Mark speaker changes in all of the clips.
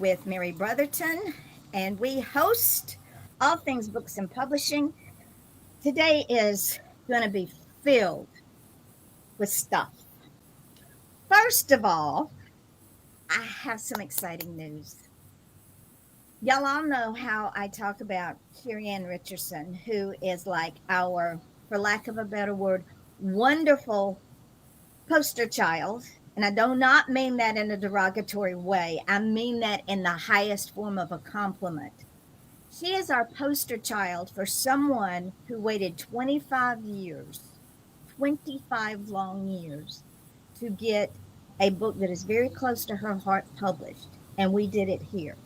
Speaker 1: with Mary Brotherton, and we host All Things Books and Publishing. Today is going to be filled with stuff. First of all, I have some exciting news. Y'all all know how I talk about Carrie Ann Richardson, who is like our, for lack of a better word, wonderful poster child. And I do not mean that in a derogatory way. I mean that in the highest form of a compliment. She is our poster child for someone who waited 25 years, 25 long years, to get a book that is very close to her heart published. And we did it here.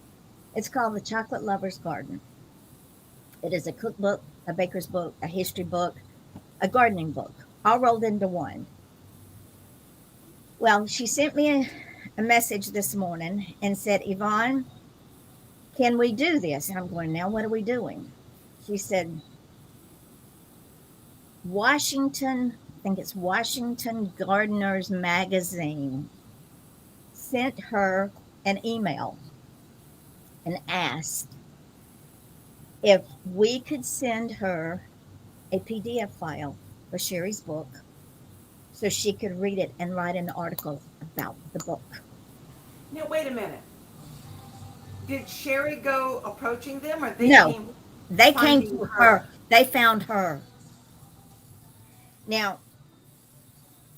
Speaker 1: It's called The Chocolate Lover's Garden. It is a cookbook, a baker's book, a history book, a gardening book, all rolled into one. Well, she sent me a message this morning and said, Yvonne, can we do this? And I'm going, now what are we doing? She said, Washington, I think it's Washington Gardeners Magazine, sent her an email and asked if we could send her a PDF file for Sherry's book so she could read it and write an article about the book.
Speaker 2: Now, wait a minute. Did Sherry go approaching them, or they
Speaker 1: No,
Speaker 2: came
Speaker 1: they came
Speaker 2: finding
Speaker 1: to
Speaker 2: her?
Speaker 1: her. They found her. Now,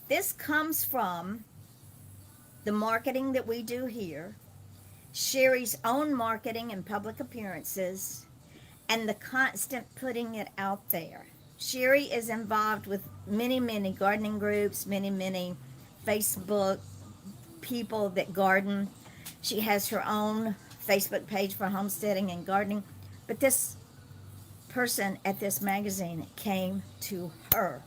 Speaker 1: this comes from the marketing that we do here, Sherry's own marketing and public appearances, and the constant putting it out there. Sherry is involved with many gardening groups, many Facebook people that garden. She has her own Facebook page for homesteading and gardening. But this person at this magazine came to her.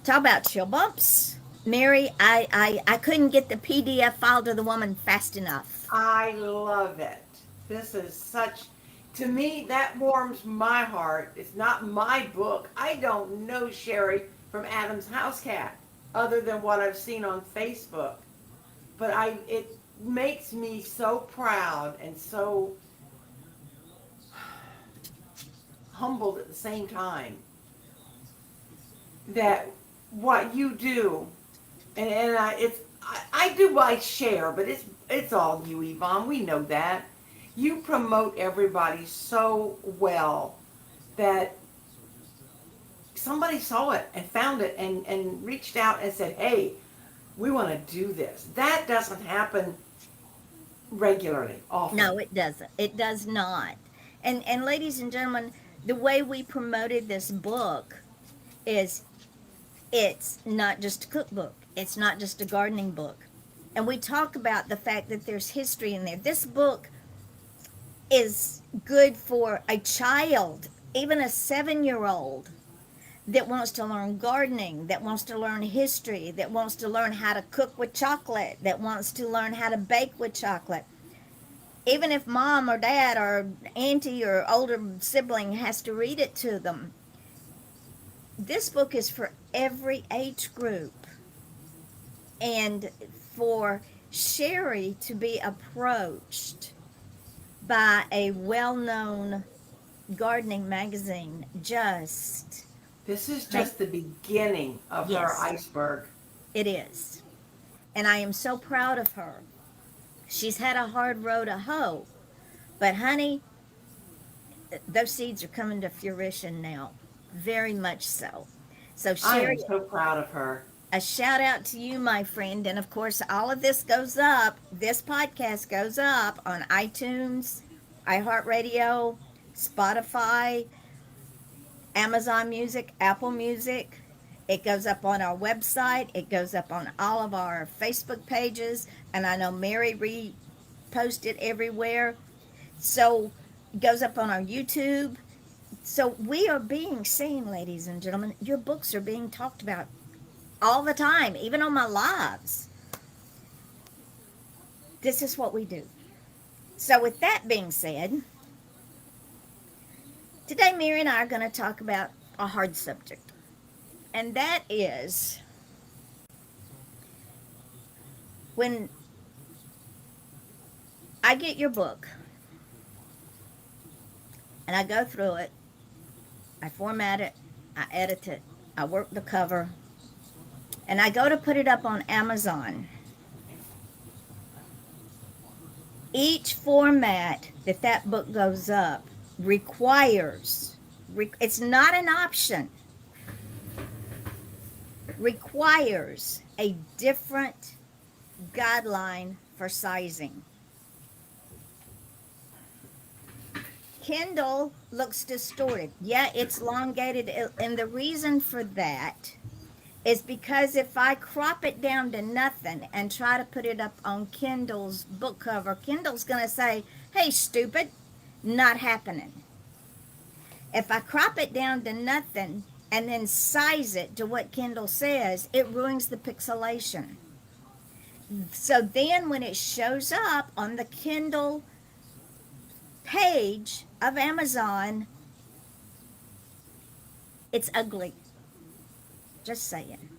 Speaker 1: Talk about chill bumps. Mary, I couldn't get the PDF file to the woman fast enough.
Speaker 2: I love it. This is such, to me, that warms my heart. It's not my book. I don't know Sherry from Adam's House Cat, other than what I've seen on Facebook. But it makes me so proud and so humbled at the same time that what you do, and I do I share, but it's all you, Yvonne. We know that you promote everybody so well that somebody saw it and found it and reached out and said, hey, we want to do this. That doesn't happen regularly, often.
Speaker 1: No, it doesn't. It does not. And ladies and gentlemen, the way we promoted this book is it's not just a cookbook. It's not just a gardening book. And we talk about the fact that there's history in there. This book is good for a child, even a 7-year-old that wants to learn gardening, that wants to learn history, that wants to learn how to cook with chocolate, that wants to learn how to bake with chocolate. Even if mom or dad or auntie or older sibling has to read it to them, this book is for every age group. And for Sherry to be approached by a well-known gardening magazine just
Speaker 2: This is just the beginning of her
Speaker 1: Yes.
Speaker 2: iceberg.
Speaker 1: it is. And I am so proud of her. She's had a hard row to hoe, but honey, those seeds are coming to fruition now, very much so. So
Speaker 2: I
Speaker 1: Sherry,
Speaker 2: am so proud of her.
Speaker 1: a shout out to you, my friend. And of course, all of this goes up, this podcast goes up on iTunes, iHeartRadio, Spotify, Amazon Music, Apple Music. It goes up on our website. It goes up on all of our Facebook pages. And I know Mary reposted everywhere. So it goes up on our YouTube. So we are being seen, ladies and gentlemen. Your books are being talked about all the time, even on my lives. This is what we do. So with that being said, today Mary and I are going to talk about a hard subject. And that is when I get your book and I go through it. I format it. I edit it. I work the cover. And I go to put it up on Amazon. Each format that book goes up requires, it's not an option, requires a different guideline for sizing. Kindle looks distorted. Yeah, it's elongated, and the reason for that is because if I crop it down to nothing and try to put it up on Kindle's book cover, Kindle's going to say, "Hey, stupid, not happening." If I crop it down to nothing and then size it to what Kindle says, it ruins the pixelation. So then when it shows up on the Kindle page of Amazon, it's ugly. Just saying.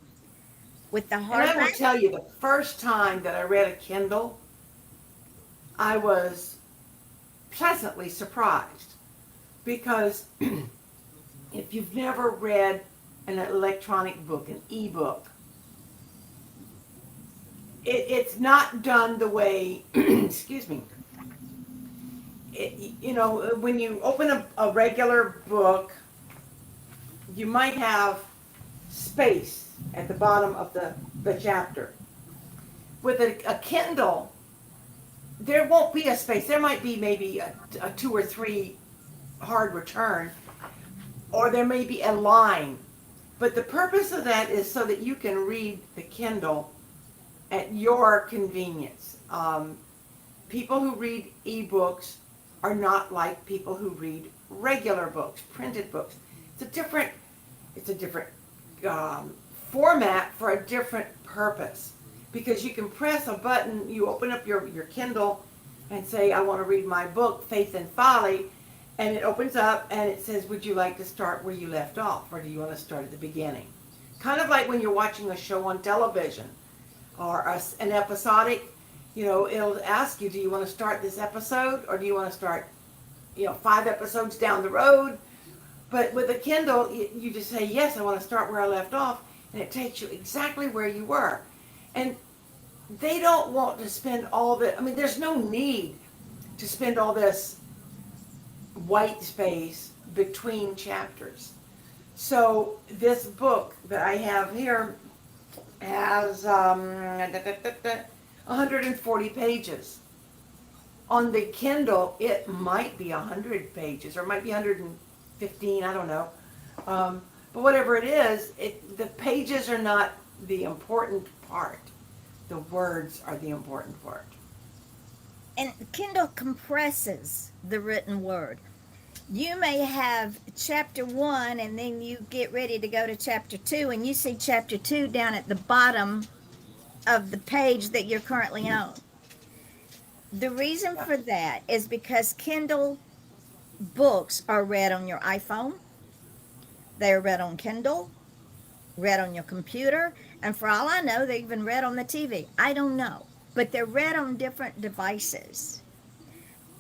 Speaker 1: With the
Speaker 2: And I will
Speaker 1: hardback,
Speaker 2: tell you, the first time that I read a Kindle, I was pleasantly surprised because if you've never read an electronic book, an ebook, it's not done the way, excuse me, when you open a regular book, you might have space at the bottom of the chapter. With a Kindle, there won't be a space. There might be maybe a 2 or 3 hard return, or there may be a line. But the purpose of that is so that you can read the Kindle at your convenience. People who read ebooks are not like people who read regular books, printed books. It's a different format for a different purpose, because you can press a button, you open up your Kindle and say, "I want to read my book, Faith and Folly," and it opens up and it says, "Would you like to start where you left off, or do you want to start at the beginning?" Kind of like when you're watching a show on television or an episodic, it'll ask you, "Do you want to start this episode, or do you want to start 5 episodes down the road?" But with a Kindle, you just say, "Yes, I want to start where I left off," and it takes you exactly where you were. And they don't want to spend there's no need to spend all this white space between chapters. So this book that I have here has 140 pages. On the Kindle, it might be 100 pages, or it might be 115, I don't know. But whatever it is, the pages are not the important part. The words are the important part.
Speaker 1: and Kindle compresses the written word. You may have chapter 1 and then you get ready to go to chapter 2 and you see chapter 2 down at the bottom of the page that you're currently on. The reason for that is because Kindle books are read on your iPhone, they're read on Kindle, read on your computer, and for all I know, they're even read on the TV. I don't know, but they're read on different devices.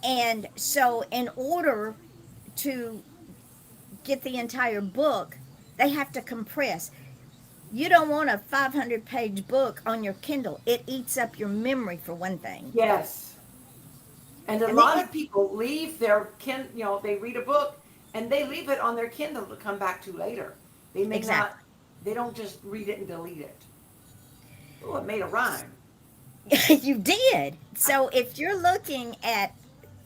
Speaker 1: And so, in order to get the entire book, they have to compress. You don't want a 500-page book on your Kindle. It eats up your memory, for one thing.
Speaker 2: Yes. And a
Speaker 1: And
Speaker 2: lot
Speaker 1: then
Speaker 2: of people leave their they read a book and they leave it on their Kindle to come back to later. They may
Speaker 1: Exactly.
Speaker 2: they don't just read it and delete it. Oh, it made a rhyme.
Speaker 1: you did. So if you're looking at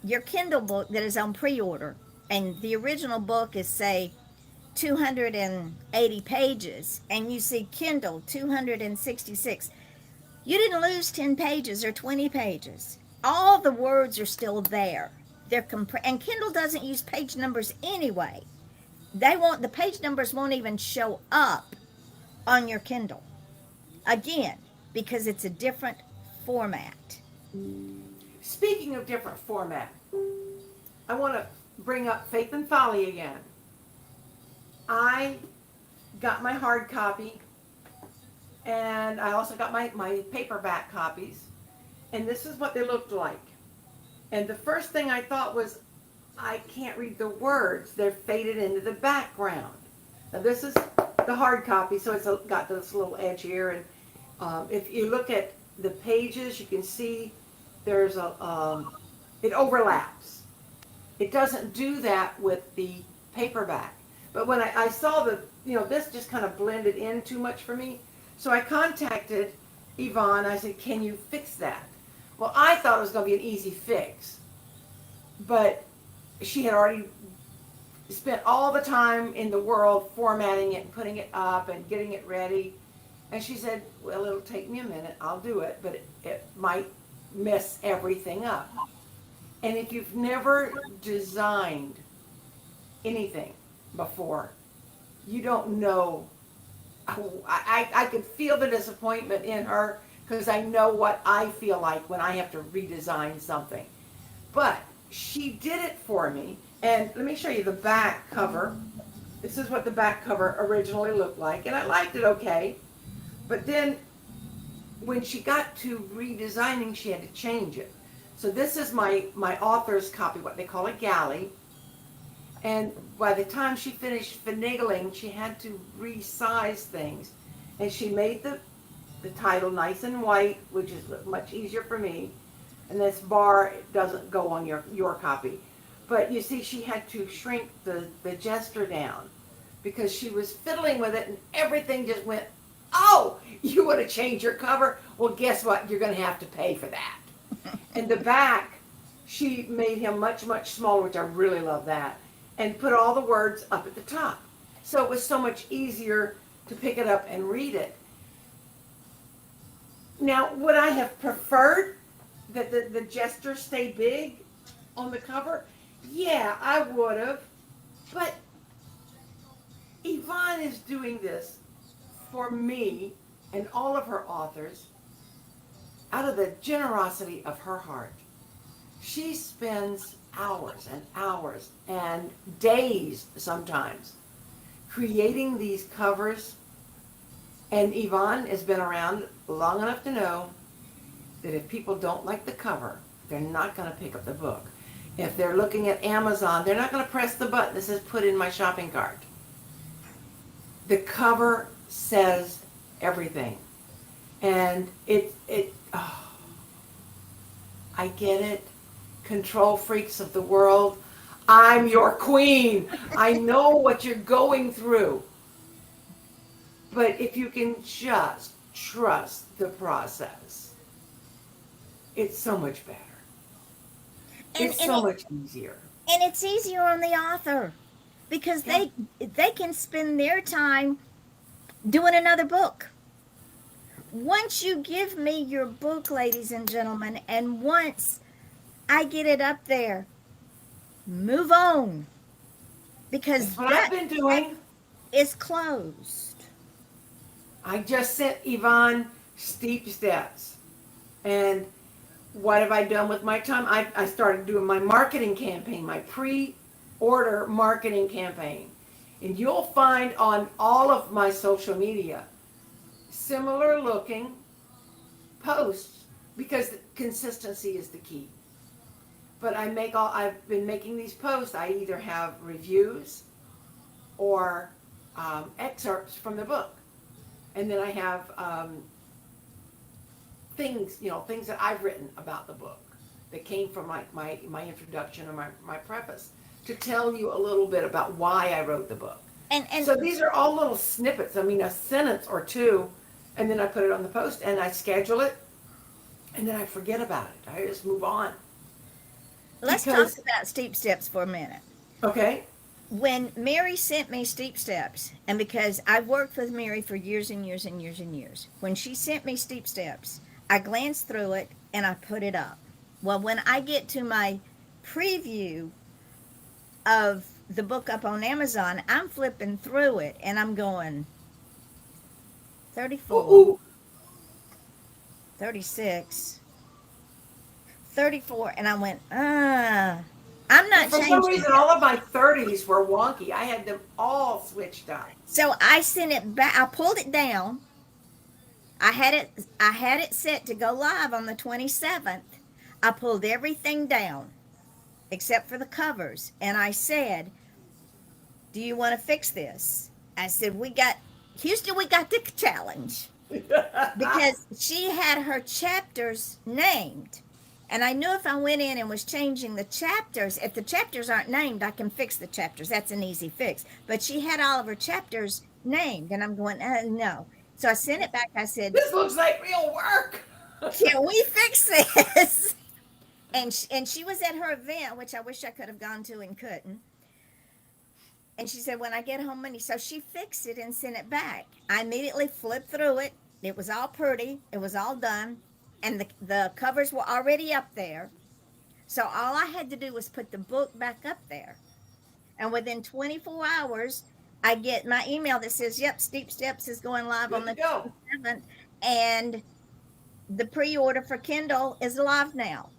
Speaker 1: your Kindle book that is on pre-order, and the original book is, say, 280 pages, and you see Kindle 266, you didn't lose 10 pages or 20 pages. All the words are still there. They're and Kindle doesn't use page numbers anyway. The page numbers won't even show up on your Kindle. Again, because it's a different format.
Speaker 2: Speaking of different format, I want to bring up Faith and Folly again. I got my hard copy, and I also got my paperback copies, and this is what they looked like. And the first thing I thought was, I can't read the words. They're faded into the background. Now this is the hard copy, so it's got this little edge here. And if you look at the pages, you can see there's it overlaps. It doesn't do that with the paperback. But when I saw this just kind of blended in too much for me. So I contacted Yvonne. I said, can you fix that? Well, I thought it was going to be an easy fix. But she had already spent all the time in the world formatting it and putting it up and getting it ready. And she said, well, it'll take me a minute. I'll do it, but it might mess everything up. And if you've never designed anything before, you don't know. I could feel the disappointment in her because I know what I feel like when I have to redesign something. But she did it for me. And let me show you the back cover. This is what the back cover originally looked like. And I liked it okay. But then when she got to redesigning, she had to change it. So this is my author's copy, what they call a galley. And by the time she finished finagling, she had to resize things. And she made the title nice and white, which is much easier for me. And this bar doesn't go on your copy. But you see, she had to shrink the gesture down because she was fiddling with it and everything just went, oh, you want to change your cover? Well, guess what? You're going to have to pay for that. And the back, she made him much, much smaller, which I really love that, and put all the words up at the top. So it was so much easier to pick it up and read it. Now, would I have preferred that the gesture stay big on the cover? Yeah, I would have. But Yvonne is doing this for me and all of her authors out of the generosity of her heart. She spends hours and hours and days sometimes creating these covers. And Yvonne has been around long enough to know that if people don't like the cover, they're not going to pick up the book. If they're looking at Amazon, they're not going to press the button that says put in my shopping cart. The cover says everything. And I get it. Control freaks of the world. I'm your queen. I know what you're going through. But if you can just trust the process, it's so much better. It's so much easier.
Speaker 1: And it's easier on the author because they can spend their time doing another book. Once you give me your book, ladies and gentlemen, and once I get it up there, move on. Because
Speaker 2: that's what I've been doing.
Speaker 1: It's closed.
Speaker 2: I just sent Yvonne Steep Steps. And what have I done with my time? I started doing my marketing campaign, my pre-order marketing campaign. And you'll find on all of my social media similar looking posts because consistency is the key. But I've been making these posts. I either have reviews or excerpts from the book. And then I have things that I've written about the book that came from my introduction or my preface to tell you a little bit about why I wrote the book. And so these are all little snippets. I mean, a sentence or two, and then I put it on the post and I schedule it, and then I forget about it. I just move on.
Speaker 1: Let's talk about Steep Steps for a minute.
Speaker 2: Okay.
Speaker 1: When Mary sent me Steep Steps, and because I've worked with Mary for years and years and years and years, when she sent me Steep Steps, I glanced through it and I put it up. Well, when I get to my preview of the book up on Amazon, I'm flipping through it and I'm going 34,
Speaker 2: Ooh.
Speaker 1: 36, 34, and I went, I'm not
Speaker 2: For
Speaker 1: changing.
Speaker 2: some reason, all of my 30s were wonky. I had them all switched up.
Speaker 1: So I sent it back. I pulled it down. I had it set to go live on the 27th. I pulled everything down except for the covers. And I said, do you want to fix this? I said, Houston, we got the challenge. Because she had her chapters named. And I knew if I went in and was changing the chapters, if the chapters aren't named, I can fix the chapters. That's an easy fix. But she had all of her chapters named, and I'm going, no. So I sent it back. I said,
Speaker 2: This looks like real work.
Speaker 1: can we fix this? And she was at her event, which I wish I could have gone to and couldn't. And she said, when I get home Monday. So she fixed it and sent it back. I immediately flipped through it. It was all pretty. It was all done. And the covers were already up there. So all I had to do was put the book back up there. And within 24 hours, I get my email that says, yep, Steep Steps is going live
Speaker 2: Good
Speaker 1: on the
Speaker 2: to go.
Speaker 1: 27th. And the pre-order for Kindle is live now.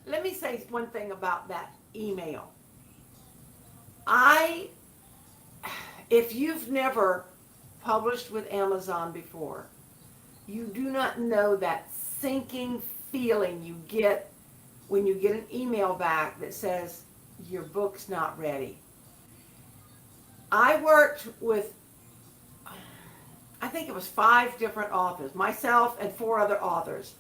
Speaker 2: Let me say one thing about that email. If you've never published with Amazon before, you do not know that sinking feeling you get when you get an email back that says your book's not ready. I worked with, I think it was 5 different authors, myself and 4 other authors.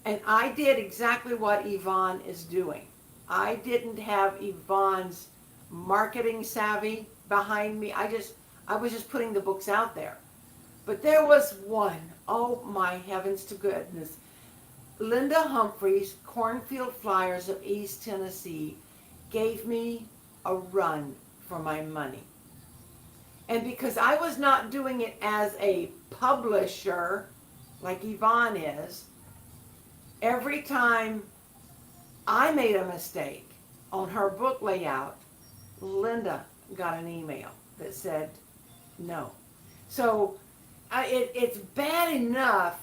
Speaker 2: And I did exactly what Yvonne is doing. I didn't have Yvonne's marketing savvy behind me. I was just putting the books out there. But there was one, oh my heavens to goodness. Linda Humphreys, Cornfield Flyers of East Tennessee, gave me a run for my money. And because I was not doing it as a publisher, like Yvonne is, every time I made a mistake on her book layout, Linda got an email that said no. So it's bad enough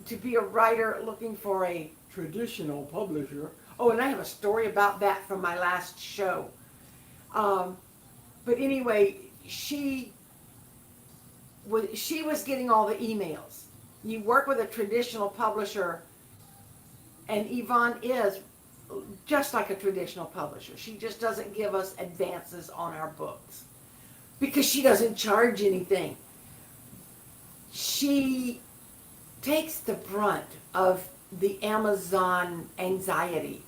Speaker 2: to be a writer looking for a traditional publisher. Oh, and I have a story about that from my last show. But anyway, she was getting all the emails. You work with a traditional publisher, and Yvonne is just like a traditional publisher. She just doesn't give us advances on our books because she doesn't charge anything. She takes the brunt of the Amazon anxiety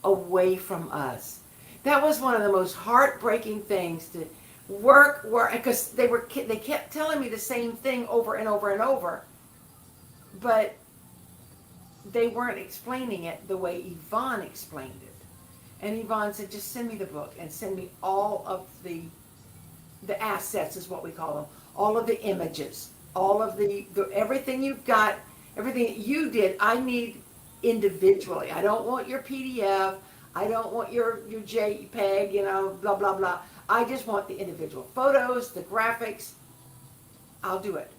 Speaker 2: away from us. That was one of the most heartbreaking things to work because they kept telling me the same thing over and over and over, but they weren't explaining it the way Yvonne explained it. And Yvonne said, just send me the book and send me all of the assets is what we call them, all of the images, all of the everything you've got, everything that you did, I need individually. I don't want your PDF. I don't want your JPEG, blah, blah, blah. I just want the individual photos, the graphics. I'll do it.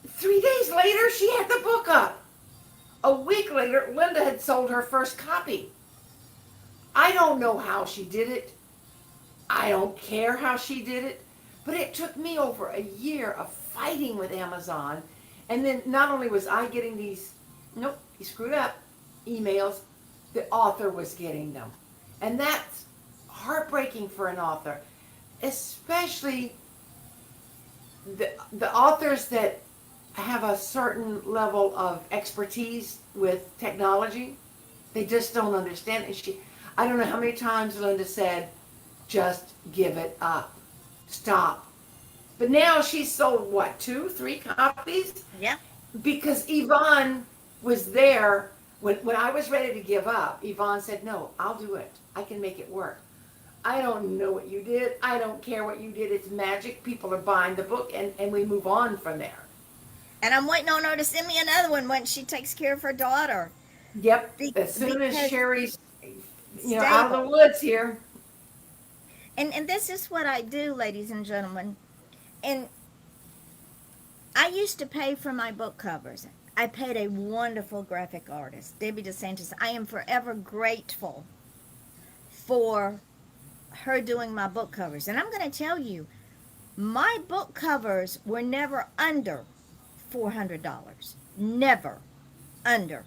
Speaker 2: 3 days later, she had the book up. A week later, Linda had sold her first copy. I don't know how she did it. I don't care how she did it. But it took me over a year of fighting with Amazon. And then not only was I getting these, nope, he screwed up, emails, the author was getting them. And that's heartbreaking for an author, especially the authors that have a certain level of expertise with technology. They just don't understand it. I don't know how many times Linda said, just give it up. Stop. But now she's sold, what, 2, 3 copies?
Speaker 1: Yeah.
Speaker 2: Because Yvonne was there when I was ready to give up. Yvonne said, no, I'll do it. I can make it work. I don't know what you did. I don't care what you did. It's magic. People are buying the book, and we move on from there.
Speaker 1: And I'm waiting on her to send me another one once she takes care of her daughter.
Speaker 2: Yep. As soon as Sherry's
Speaker 1: stable.
Speaker 2: out of the woods here.
Speaker 1: And this is what I do, ladies and gentlemen. And I used to pay for my book covers. I paid a wonderful graphic artist, Debbie DeSantis. I am forever grateful for her doing my book covers. And I'm going to tell you, my book covers were never under $400. never under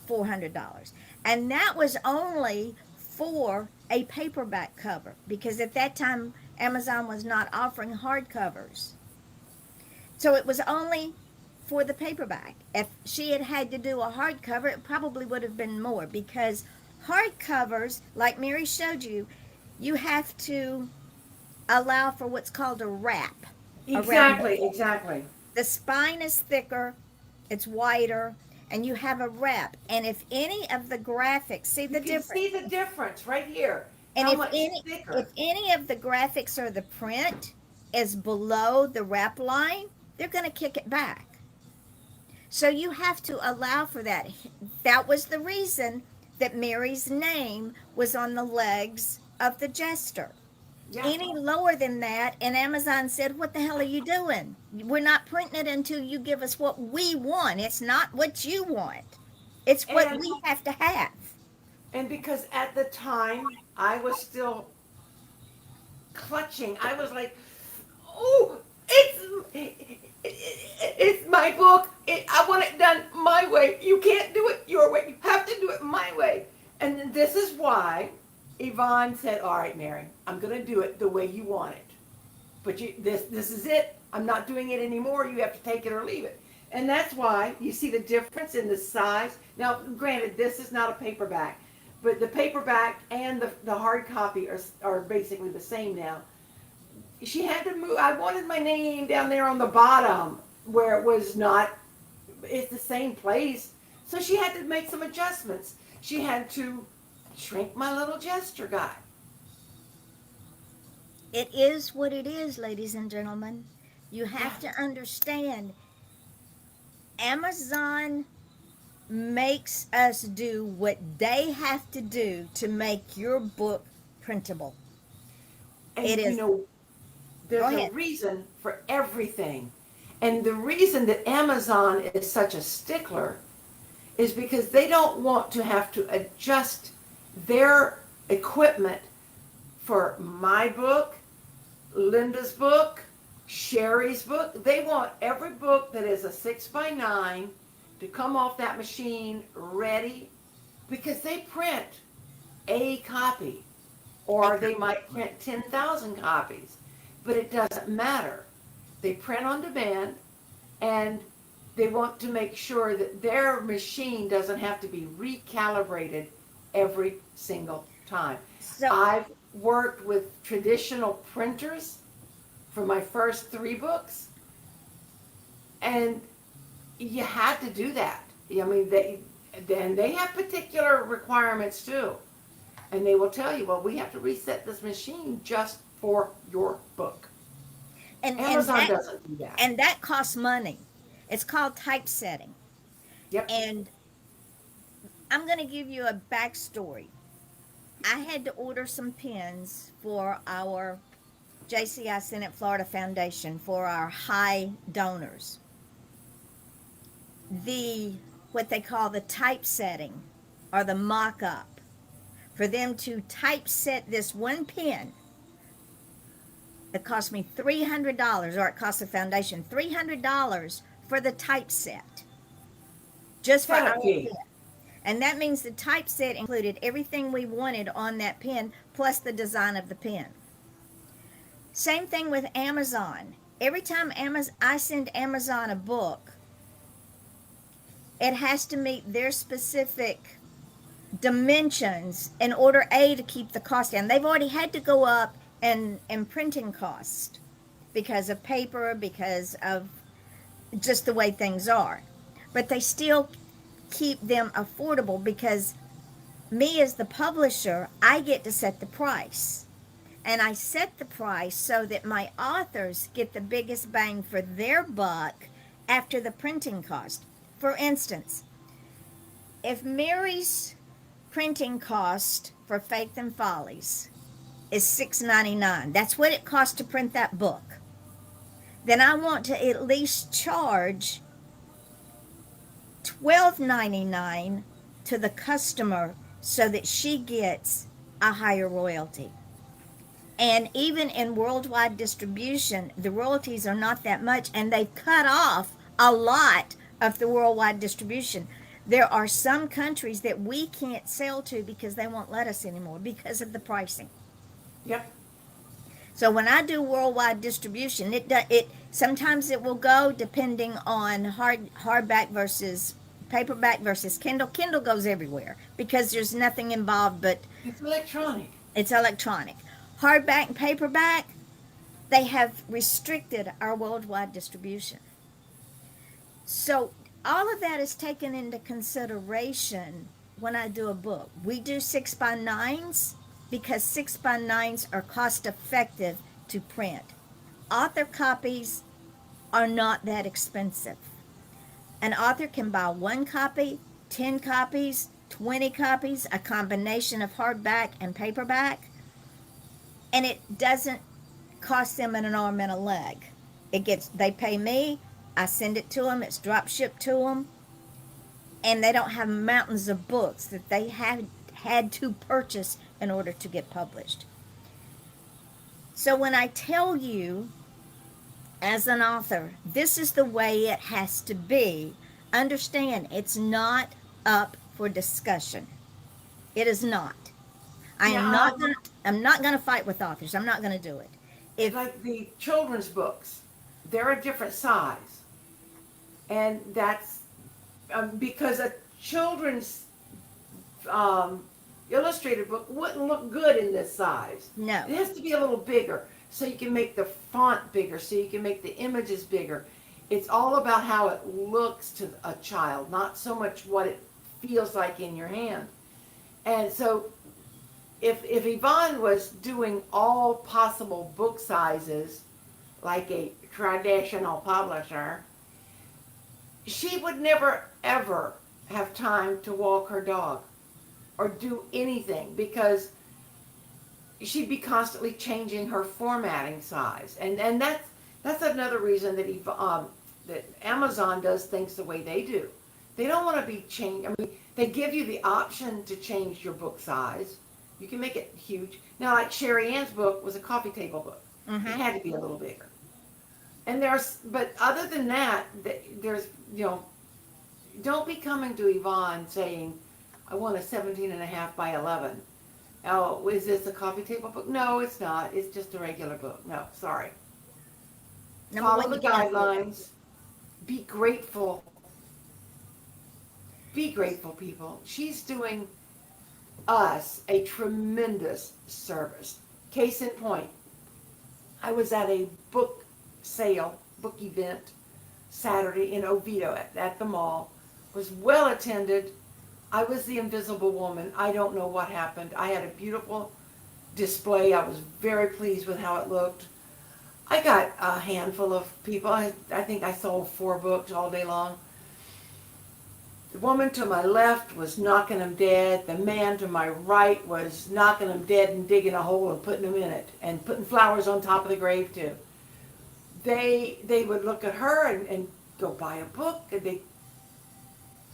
Speaker 1: $400. And that was only for a paperback cover because at that time Amazon was not offering hardcovers. So it was only for the paperback. If she had had to do a hardcover, it probably would have been more because hardcovers, like Mary showed you, you have to allow for what's called a wrap.
Speaker 2: Exactly.
Speaker 1: The spine is thicker, it's wider, and you have a wrap. And if any of the graphics, see the
Speaker 2: You can
Speaker 1: difference.
Speaker 2: see the difference right here.
Speaker 1: And
Speaker 2: How much thicker.
Speaker 1: if any of the graphics or the print is below the wrap line, they're going to kick it back. So you have to allow for that. That was the reason that Mary's name was on the legs of the jester.
Speaker 2: Yeah.
Speaker 1: Any lower than that, and Amazon said, "What the hell are you doing? We're not printing it until you give us what we want. It's not what you want. It's what
Speaker 2: And-
Speaker 1: we have to have."
Speaker 2: And because at the time I was still clutching, I was like, "Oh, it's my book. I want it done my way. You can't do it your way. You have to do it my way." And this is why Yvonne said, "All right, Mary, I'm going to do it the way you want it. But this is it. I'm not doing it anymore. You have to take it or leave it." And that's why you see the difference in the size. Now, granted, this is not a paperback, but the paperback and the hard copy are basically the same now. She had to move. I wanted my name down there on the bottom where it was not. It's the same place. So she had to make some adjustments. She had to shrink my little gesture guy.
Speaker 1: It is what it is, ladies and gentlemen. You have to understand Amazon makes us do what they have to do to make your book printable.
Speaker 2: And
Speaker 1: It is. Go
Speaker 2: there's a
Speaker 1: ahead.
Speaker 2: reason for everything. And the reason that Amazon is such a stickler is because they don't want to have to adjust their equipment for my book, Linda's book, Sherry's book. They want every book that is a 6x9 to come off that machine ready because they print a copy or they might print 10,000 copies, but it doesn't matter. They print on demand and they want to make sure that their machine doesn't have to be recalibrated every single time.
Speaker 1: So
Speaker 2: I've worked with traditional printers for my first 3 books, and you had to do that. I mean, they have particular requirements too, and they will tell you, well, we have to reset this machine just for your book.
Speaker 1: and
Speaker 2: Amazon
Speaker 1: that,
Speaker 2: doesn't do that.
Speaker 1: and that costs money. It's called typesetting.
Speaker 2: Yep.
Speaker 1: And I'm going to give you a backstory. I had to order some pens for our JCI Senate Florida Foundation for our high donors. What they call the typesetting or the mock-up, for them to typeset this one pen, it cost me $300, or it cost the foundation $300 for the typeset. Just for our
Speaker 2: Setup fee.
Speaker 1: pen. And that means the typeset included everything we wanted on that pen, plus the design of the pen. Same thing with Amazon. Every time I send Amazon a book, it has to meet their specific dimensions in order to keep the cost down. They've already had to go up in printing cost because of paper, because of just the way things are. But they still keep them affordable because me as the publisher, I get to set the price. And I set the price so that my authors get the biggest bang for their buck after the printing cost. For instance, if Mary's printing cost for Faith and Follies is $6.99, that's what it costs to print that book, then I want to at least charge $12.99 to the customer so that she gets a higher royalty. And even in worldwide distribution, the royalties are not that much, and they've cut off a lot of the worldwide distribution. There are some countries that we can't sell to because they won't let us anymore because of the pricing.
Speaker 2: Yep.
Speaker 1: So when I do worldwide distribution, it sometimes it will go depending on hardback versus paperback versus Kindle. Kindle goes everywhere because there's nothing involved but
Speaker 2: It's electronic.
Speaker 1: it's electronic. Hardback and paperback, they have restricted our worldwide distribution. So all of that is taken into consideration when I do a book. We do 6x9s because 6x9s are cost effective to print. Author copies are not that expensive. An author can buy one copy, 10 copies, 20 copies, a combination of hardback and paperback, and it doesn't cost them an arm and a leg. They pay me, I send it to them, it's drop shipped to them, and they don't have mountains of books that they had to purchase in order to get published. So when I tell you, as an author, this is the way it has to be, understand it's not up for discussion. It is not. I'm not going to fight with authors. I'm not going to do it. If
Speaker 2: Like the children's books, they're a different size. And that's because a children's illustrated book wouldn't look good in this size.
Speaker 1: No.
Speaker 2: It has to be a little bigger so you can make the font bigger, so you can make the images bigger. It's all about how it looks to a child, not so much what it feels like in your hand. And so if Yvonne was doing all possible book sizes, like a traditional publisher, she would never, ever have time to walk her dog or do anything because she'd be constantly changing her formatting size. And that's another reason that Amazon does things the way they do. They don't want to be changed. I mean, they give you the option to change your book size. You can make it huge. Now, like Sherry Ann's book was a coffee table book.
Speaker 1: Mhm.
Speaker 2: It had to be a little bigger. And but other than that, there's, don't be coming to Yvonne saying, I want a 17.5 by 11. Oh, is this a coffee table book? No, it's not. It's just a regular book. No, sorry.
Speaker 1: Number
Speaker 2: Follow
Speaker 1: one,
Speaker 2: the
Speaker 1: you can't afford it.
Speaker 2: guidelines. Be grateful. Be grateful, people. She's doing us a tremendous service. Case in point, I was at a book sale, book event, Saturday in Oviedo at the mall. Was well attended. I was the invisible woman. I don't know what happened. I had a beautiful display. I was very pleased with how it looked. I got a handful of people. I think I sold 4 books all day long. The woman to my left was knocking them dead. The man to my right was knocking them dead and digging a hole and putting them in it and putting flowers on top of the grave too. They would look at her and go buy a book, and they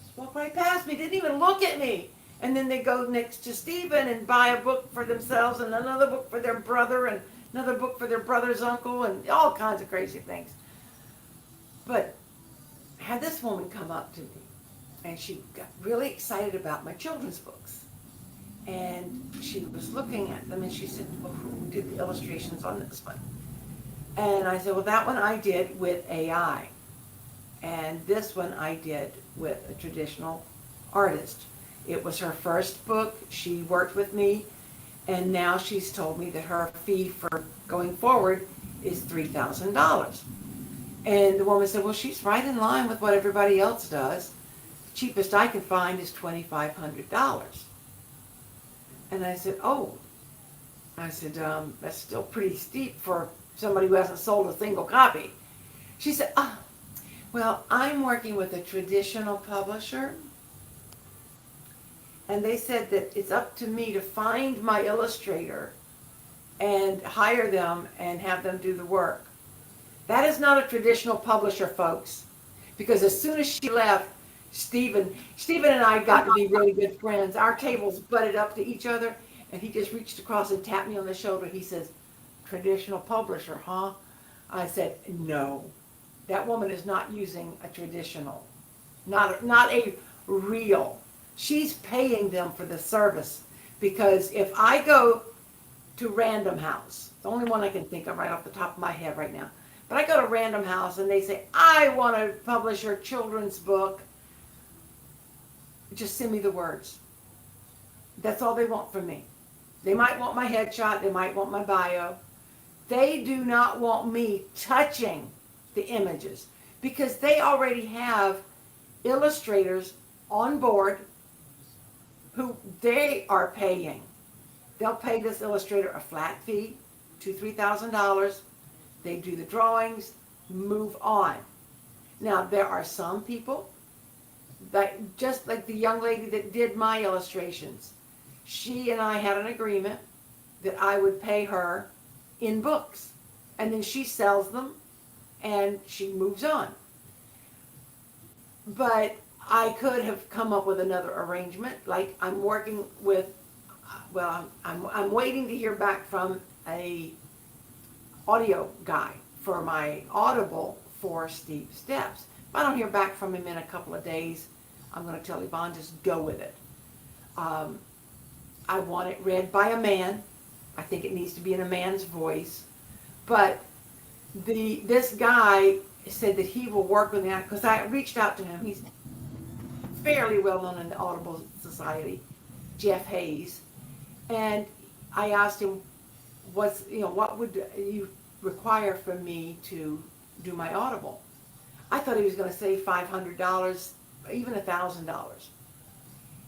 Speaker 2: just walk right past me, didn't even look at me. And then they go next to Stephen and buy a book for themselves and another book for their brother and another book for their brother's uncle and all kinds of crazy things. But I had this woman come up to me, and she got really excited about my children's books. And she was looking at them, and she said, well, who did the illustrations on this one? And I said, well, that one I did with AI. And this one I did with a traditional artist. It was her first book. She worked with me, and now she's told me that her fee for going forward is $3,000. And the woman said, well, she's right in line with what everybody else does. The cheapest I can find is $2,500. And I said, oh. I said, that's still pretty steep for somebody who hasn't sold a single copy. She said, well, I'm working with a traditional publisher, and they said that it's up to me to find my illustrator and hire them and have them do the work. That is not a traditional publisher, folks, because as soon as she left, Stephen and I got to be really good friends. Our tables butted up to each other, and he just reached across and tapped me on the shoulder. He says, traditional publisher, huh? I said, no, that woman is not using a traditional. not a real. She's paying them for the service, because if I go to Random House, the only one I can think of right off the top of my head right now, but I go to Random House and they say, I want to publish your children's book, just send me the words. That's all they want from me. They might want my headshot, they might want my bio. They do not want me touching the images, because they already have illustrators on board who they are paying. They'll pay this illustrator a flat fee, $2,000-$3,000. They do the drawings, move on. Now, there are some people that, just like the young lady that did my illustrations, she and I had an agreement that I would pay her in books, and then she sells them and she moves on. But I could have come up with another arrangement. Like, I'm working with, well, I'm waiting to hear back from a audio guy for my Audible for Steep Steps. If I don't hear back from him in a couple of days, I'm going to tell Yvonne, just go with it. I want it read by a man. I think it needs to be in a man's voice. But this guy said that he will work with me, because I reached out to him. He's fairly well known in the Audible Society, Jeff Hayes. And I asked him, what would you require from me to do my Audible? I thought he was going to say $500, even $1,000.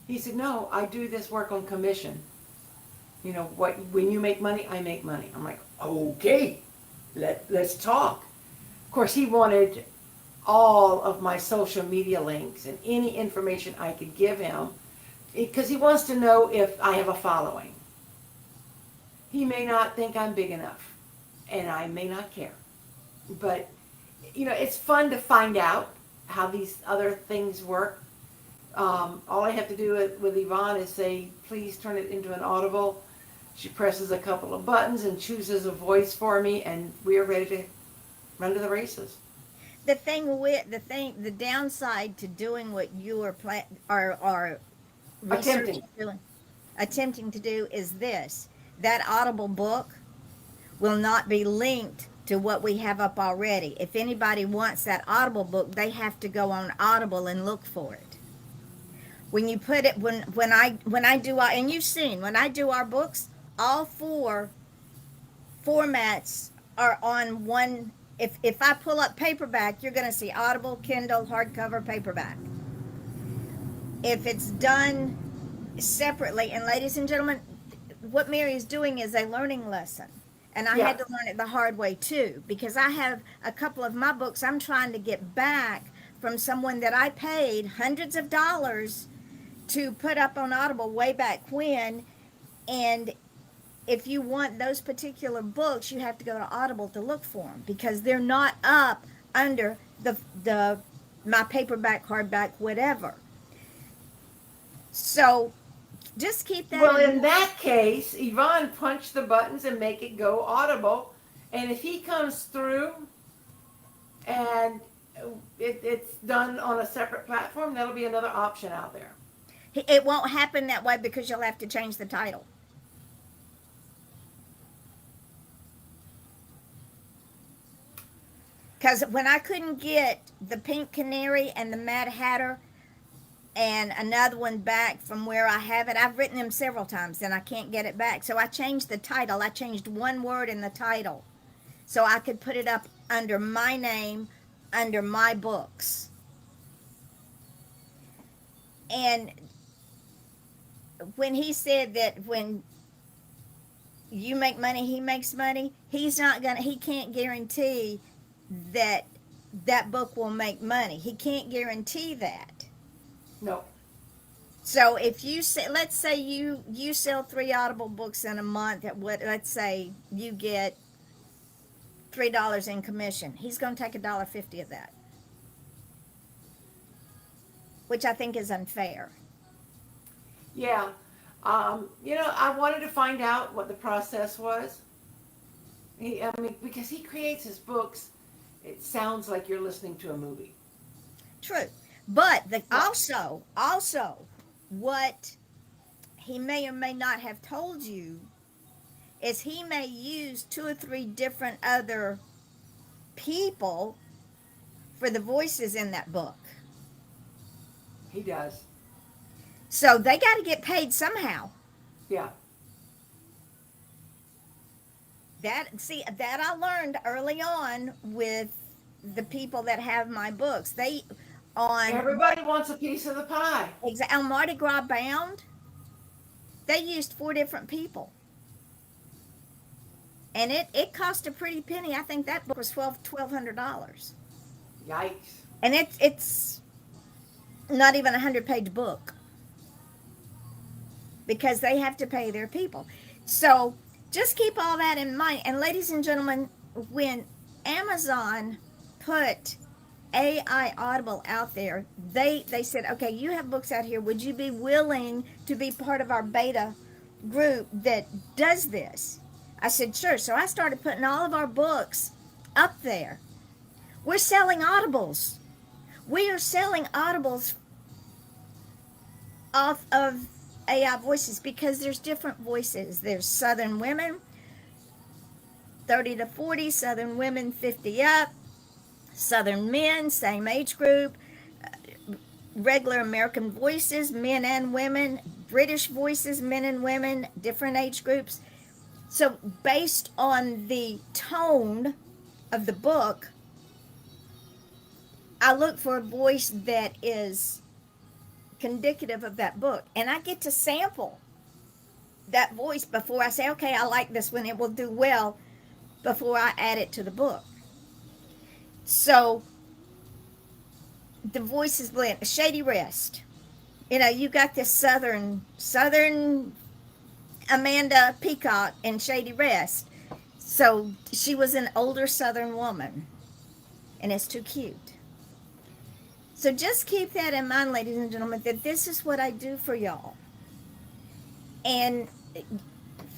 Speaker 2: He said, no, I do this work on commission. When you make money, I make money. I'm like, okay, let's talk. Of course, he wanted all of my social media links and any information I could give him, because he wants to know if I have a following. He may not think I'm big enough, and I may not care. But, it's fun to find out how these other things work. All I have to do with Yvonne is say, please turn it into an Audible. She presses a couple of buttons and chooses a voice for me, and we are ready to run to the races.
Speaker 1: The downside to doing what you are attempting to do is this: that Audible book will not be linked to what we have up already. If anybody wants that Audible book, they have to go on Audible and look for it. When you put it, when I do our, and you've seen, when I do our books, all 4 formats are on one. If I pull up paperback, you're going to see Audible, Kindle, hardcover, paperback. If it's done separately, and ladies and gentlemen, what Mary is doing is a learning lesson. And I had to learn it the hard way too, because I have a couple of my books I'm trying to get back from someone that I paid hundreds of dollars to put up on Audible way back when. And if you want those particular books, you have to go to Audible to look for them, because they're not up under my paperback, hardback, whatever. So just keep that.
Speaker 2: Well, in that case, Yvonne, punch the buttons and make it go Audible. And if he comes through and it's done on a separate platform, that'll be another option out there.
Speaker 1: It won't happen that way, because you'll have to change the title. Because when I couldn't get the Pink Canary and the Mad Hatter and another one back from where I have it, I've written them several times and I can't get it back. So I changed the title. I changed one word in the title so I could put it up under my name, under my books. And when he said that when you make money, he makes money, he can't guarantee that book will make money. He can't guarantee that.
Speaker 2: No.
Speaker 1: So if you say, let's say you sell 3 Audible books in a month, let's say you get $3 in commission. He's going to take $1.50 of that, which I think is unfair.
Speaker 2: Yeah. I wanted to find out what the process was. Because he creates his books, it sounds like you're listening to a movie.
Speaker 1: True. But
Speaker 2: Well,
Speaker 1: also, what he may or may not have told you is he may use two or three different other people for the voices in that book.
Speaker 2: he does.
Speaker 1: So they got to get paid somehow.
Speaker 2: Yeah.
Speaker 1: That I learned early on with the people that have my books. They on
Speaker 2: Everybody wants a piece of the pie.
Speaker 1: on Mardi Gras Bound, they used four different people. And it cost a pretty penny. I think that book was $1,200.
Speaker 2: Yikes.
Speaker 1: And it's not even a 100-page book because they have to pay their people. So just keep all that in mind. And ladies and gentlemen, when Amazon put AI Audible out there, they said, okay, you have books out here. Would you be willing to be part of our beta group that does this? I said, sure. So I started putting all of our books up there. We're selling Audibles. We are selling Audibles off of AI voices because there's different voices. There's Southern women, 30 to 40, Southern women, 50 up, Southern men, same age group, regular American voices, men and women, British voices, men and women, different age groups. So based on the tone of the book, I look for a voice that is indicative of that book. And I get to sample that voice before I say, okay, I like this one, it will do well, before I add it to the book. So the voices blend. Shady Rest. You know, you got this southern Amanda Peacock in Shady Rest. So she was an older southern woman. And it's too cute. So just keep that in mind, ladies and gentlemen, that this is what I do for y'all. And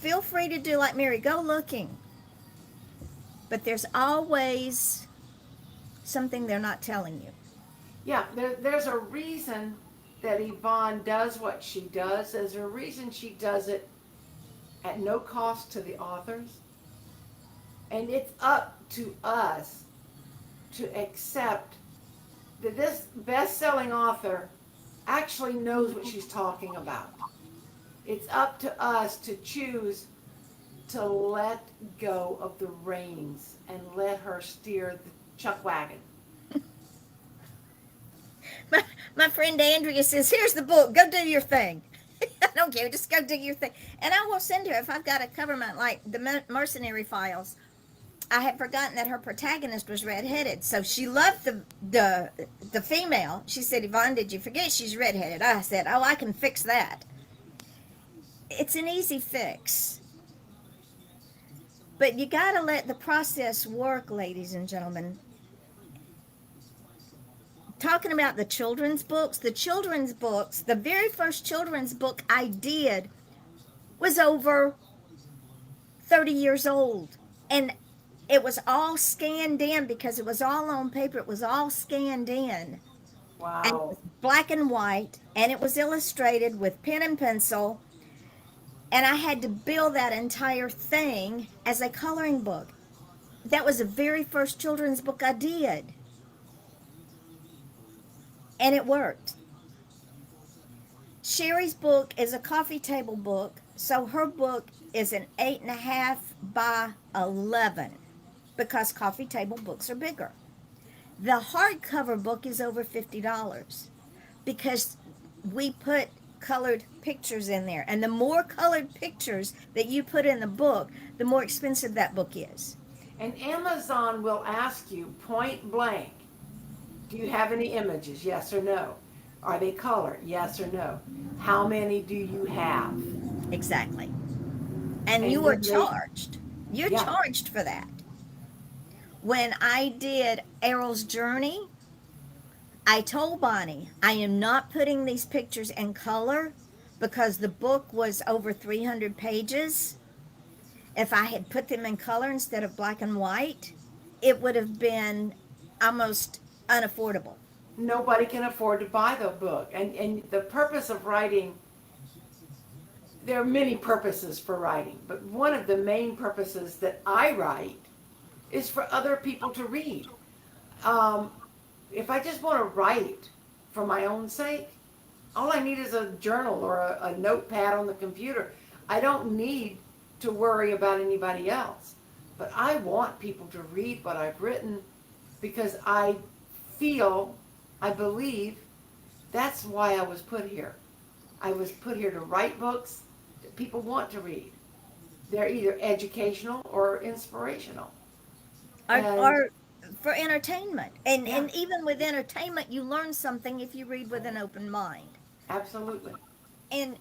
Speaker 1: feel free to do like Mary, go looking. But there's always something they're not telling you.
Speaker 2: Yeah, there's a reason that Yvonne does what she does. There's a reason she does it at no cost to the authors. And it's up to us to accept that this best-selling author actually knows what she's talking about. It's up to us to choose to let go of the reins and let her steer the chuck wagon.
Speaker 1: My friend Andrea says, here's the book, go do your thing. I don't care, just go do your thing. And I will send her, if I've got a cover like the Mercenary Files, I had forgotten that her protagonist was redheaded. So she loved the female. She said, Yvonne, did you forget she's redheaded? I said, oh, I can fix that. It's an easy fix. But you got to let the process work, ladies and gentlemen. Talking about the children's books, the very first children's book I did was over 30 years old. And it was all scanned in because it was all on paper. It was all scanned in.
Speaker 2: Wow.
Speaker 1: And it was black and white, and it was illustrated with pen and pencil. And I had to build that entire thing as a coloring book. That was the very first children's book I did. And it worked. Sherry's book is a coffee table book, so her book is an 8.5 by 11 because coffee table books are bigger. The hardcover book is over $50 because we put colored pictures in there. And the more colored pictures that you put in the book, the more expensive that book is.
Speaker 2: And Amazon will ask you point blank, do you have any images? Yes or no? Are they colored? Yes or no? How many do you have?
Speaker 1: Exactly. And you are charged. You're
Speaker 2: Yeah.
Speaker 1: charged for that. When I did Errol's Journey, I told Bonnie, I am not putting these pictures in color because the book was over 300 pages. If I had put them in color instead of black and white, it would have been almost unaffordable.
Speaker 2: nobody can afford to buy the book. And the purpose of writing, there are many purposes for writing, but one of the main purposes that I write is for other people to read. Um, if I just want to write for my own sake, all I need is a journal or a notepad on the computer. I don't need to worry about anybody else. But I want people to read what I've written because I feel, I believe, that's why I was put here. I was put here to write books that people want to read. They're either educational or inspirational. And
Speaker 1: or for entertainment.
Speaker 2: yeah,
Speaker 1: And even with entertainment, you learn something if you read with an open mind.
Speaker 2: absolutely.
Speaker 1: And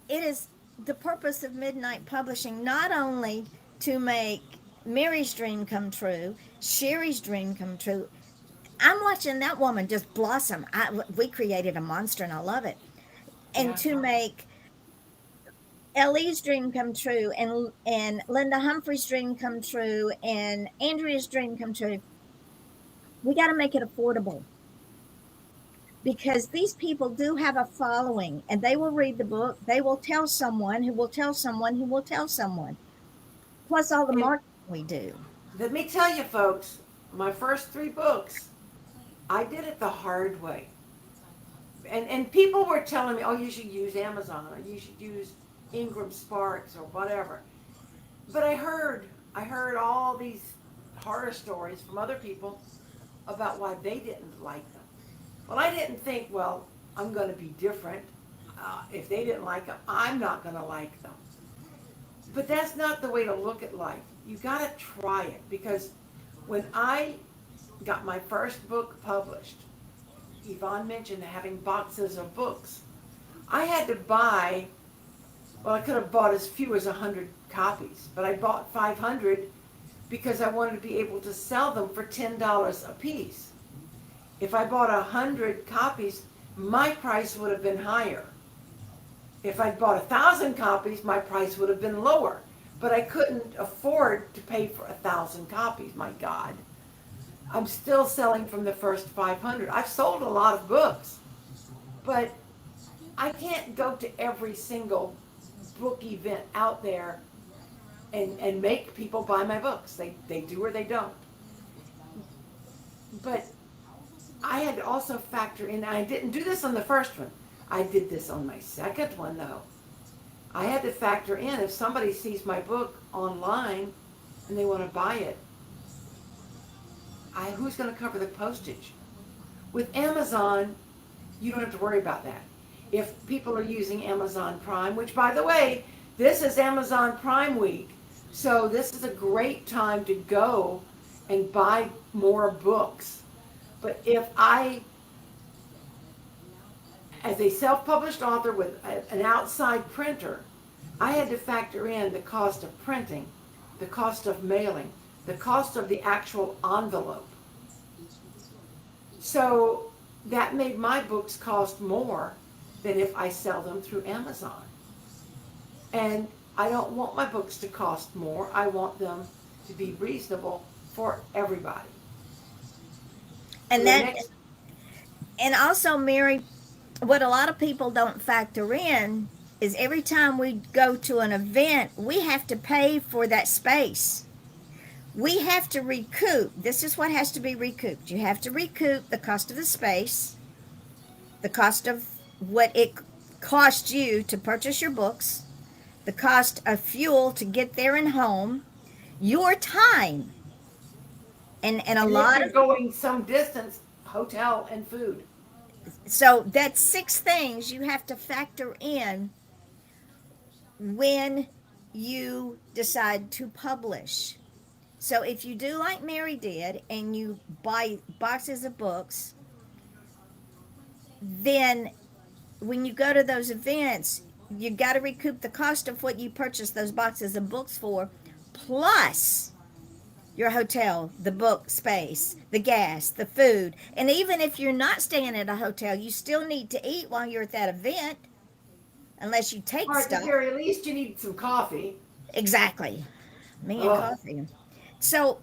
Speaker 1: it is the purpose of Midnight Publishing not only to make Mary's dream come true, Sherry's dream come true. I'm watching that woman just blossom. We created a monster and I love it. And
Speaker 2: Yeah.
Speaker 1: to make Ellie's dream come true and Linda Humphrey's dream come true and Andrea's dream come true, we got to make it affordable because these people do have a following and they will read the book. They will tell someone who will tell someone who will tell someone. Plus all the
Speaker 2: And
Speaker 1: marketing we do.
Speaker 2: let me tell you, folks, my first three books, I did it the hard way. And people were telling me, oh, you should use Amazon or you should use Ingram Sparks or whatever. But I heard all these horror stories from other people about why they didn't like them. Well, I didn't think, well, I'm going to be different. If they didn't like them, I'm not going to like them. But that's not the way to look at life. You got to try it because when I got my first book published, Yvonne mentioned having boxes of books. I had to buy, well, I could have bought as few as 100 copies, but I bought 500 because I wanted to be able to sell them for $10 a piece. If I bought 100 copies, my price would have been higher. If I'd bought 1,000 copies, my price would have been lower. But I couldn't afford to pay for 1,000 copies, my God. I'm still selling from the first 500. I've sold a lot of books, but I can't go to every single book event out there and make people buy my books. They do or they don't. But I had to also factor in, I didn't do this on the first one. I did this on my second one though. I had to factor in if somebody sees my book online and they want to buy it, who's going to cover the postage? With Amazon, you don't have to worry about that. If people are using Amazon Prime, which by the way, this is Amazon Prime week, so this is a great time to go and buy more books. But if as a self-published author with an outside printer, I had to factor in the cost of printing, the cost of mailing, the cost of the actual envelope. So that made my books cost more than if I sell them through Amazon. And I don't want my books to cost more. I want them to be reasonable for everybody.
Speaker 1: And
Speaker 2: The
Speaker 1: that
Speaker 2: next,
Speaker 1: and also, Mary, what a lot of people don't factor in is every time we go to an event, we have to pay for that space. We have to recoup. This is what has to be recouped. You have to recoup the cost of the space, the cost of what it cost you to purchase your books, the cost of fuel to get there and home, your time. And a
Speaker 2: and if
Speaker 1: lot
Speaker 2: you're
Speaker 1: of
Speaker 2: going some distance, hotel and food.
Speaker 1: so that's six things you have to factor in when you decide to publish. So if you do like Mary did and you buy boxes of books, then when you go to those events, you got to recoup the cost of what you purchased those boxes of books for, plus your hotel, the book space, the gas, the food. And even if you're not staying at a hotel, you still need to eat while you're at that event, unless you take
Speaker 2: Or at the
Speaker 1: stuff.
Speaker 2: very least, you need some coffee.
Speaker 1: Exactly. Me and
Speaker 2: Oh,
Speaker 1: coffee. So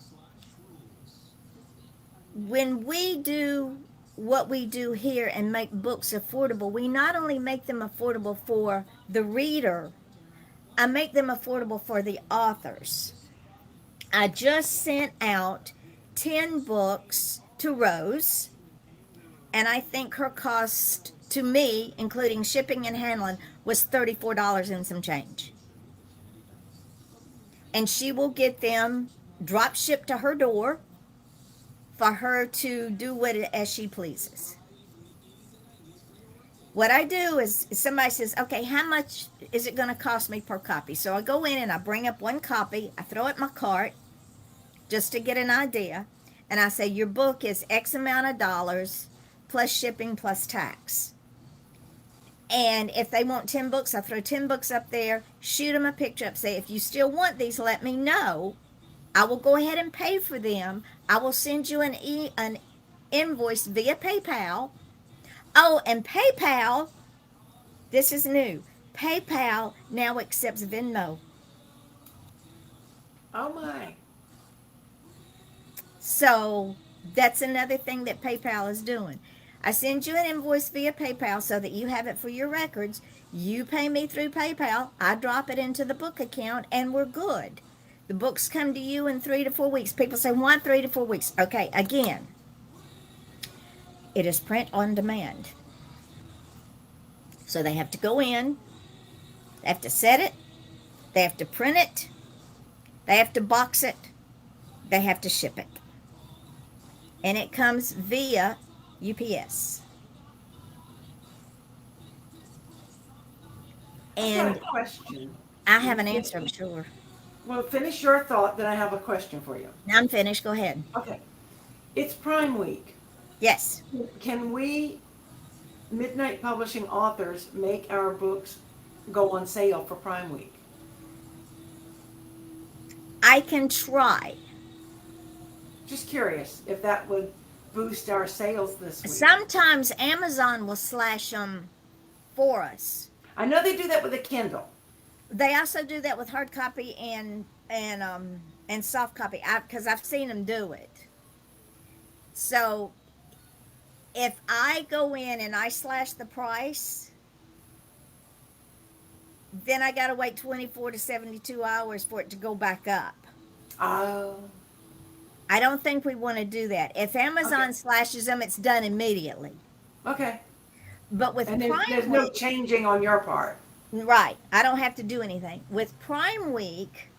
Speaker 1: when we do what we do here and make books affordable, we not only make them affordable for the reader, I make them affordable for the authors. I just sent out 10 books to Rose, and I think her cost to me, including shipping and handling, was $34 and some change. And she will get them drop shipped to her door for her to do with it as she pleases. What I do is somebody says, okay, how much is it going to cost me per copy? So I go in and I bring up one copy, I throw it in my cart just to get an idea, and I say, your book is X amount of dollars plus shipping plus tax. And if they want 10 books, I throw 10 books up there, shoot them a picture up, say, if you still want these, let me know. I will go ahead and pay for them. I will send you an invoice via PayPal. Oh, and PayPal, this is new. PayPal now accepts Venmo.
Speaker 2: Oh my.
Speaker 1: So that's another thing that PayPal is doing. I send you an invoice via PayPal so that you have it for your records. You pay me through PayPal. I drop it into the book account and we're good. The books come to you in 3 to 4 weeks. People say, why 3 to 4 weeks? Okay, again, it is print on demand. So they have to go in, they have to set it, they have to print it, they have to box it, they have to ship it. And it comes via UPS.
Speaker 2: I've
Speaker 1: And
Speaker 2: got a question.
Speaker 1: I have an answer, I'm sure.
Speaker 2: Well, finish your thought, then I have a question for you.
Speaker 1: Now I'm finished. Go ahead.
Speaker 2: Okay. It's Prime Week.
Speaker 1: Yes.
Speaker 2: Can we, Midnight Publishing authors, make our books go on sale for Prime Week?
Speaker 1: I can try.
Speaker 2: Just curious if that would boost our sales this week.
Speaker 1: Sometimes Amazon will slash them for us.
Speaker 2: I know they do that with a Kindle.
Speaker 1: They also do that with hard copy and soft copy, because I've seen them do it. So if I go in and I slash the price, then I got to wait 24 to 72 hours for it to go back up.
Speaker 2: Oh.
Speaker 1: I don't think we want to do that. If Amazon
Speaker 2: Okay.
Speaker 1: slashes them, it's done immediately.
Speaker 2: Okay.
Speaker 1: But with
Speaker 2: And
Speaker 1: Prime
Speaker 2: there's no
Speaker 1: Week,
Speaker 2: changing on your part.
Speaker 1: right, I don't have to do anything. With Prime Week,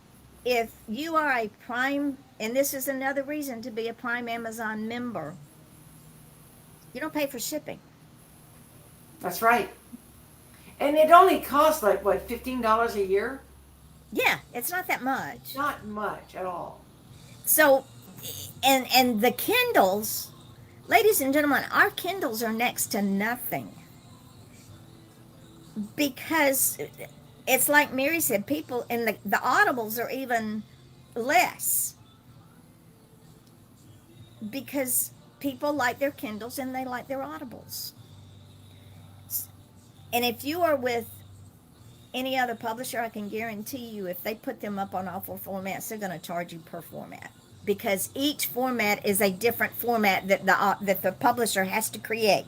Speaker 1: if you are a Prime, and this is another reason to be a Prime Amazon member, you don't pay for shipping.
Speaker 2: That's right. And it only costs like, what, $15 a year?
Speaker 1: Yeah, it's not that much.
Speaker 2: Not much at all.
Speaker 1: So, and the Kindles, ladies and gentlemen, our Kindles are next to nothing. Because it's like Mary said, people, and the Audibles are even less. Because people like their Kindles and they like their Audibles. And if you are with any other publisher, I can guarantee you if they put them up on all 4 formats, they're going to charge you per format. Because each format is a different format that the publisher has to create.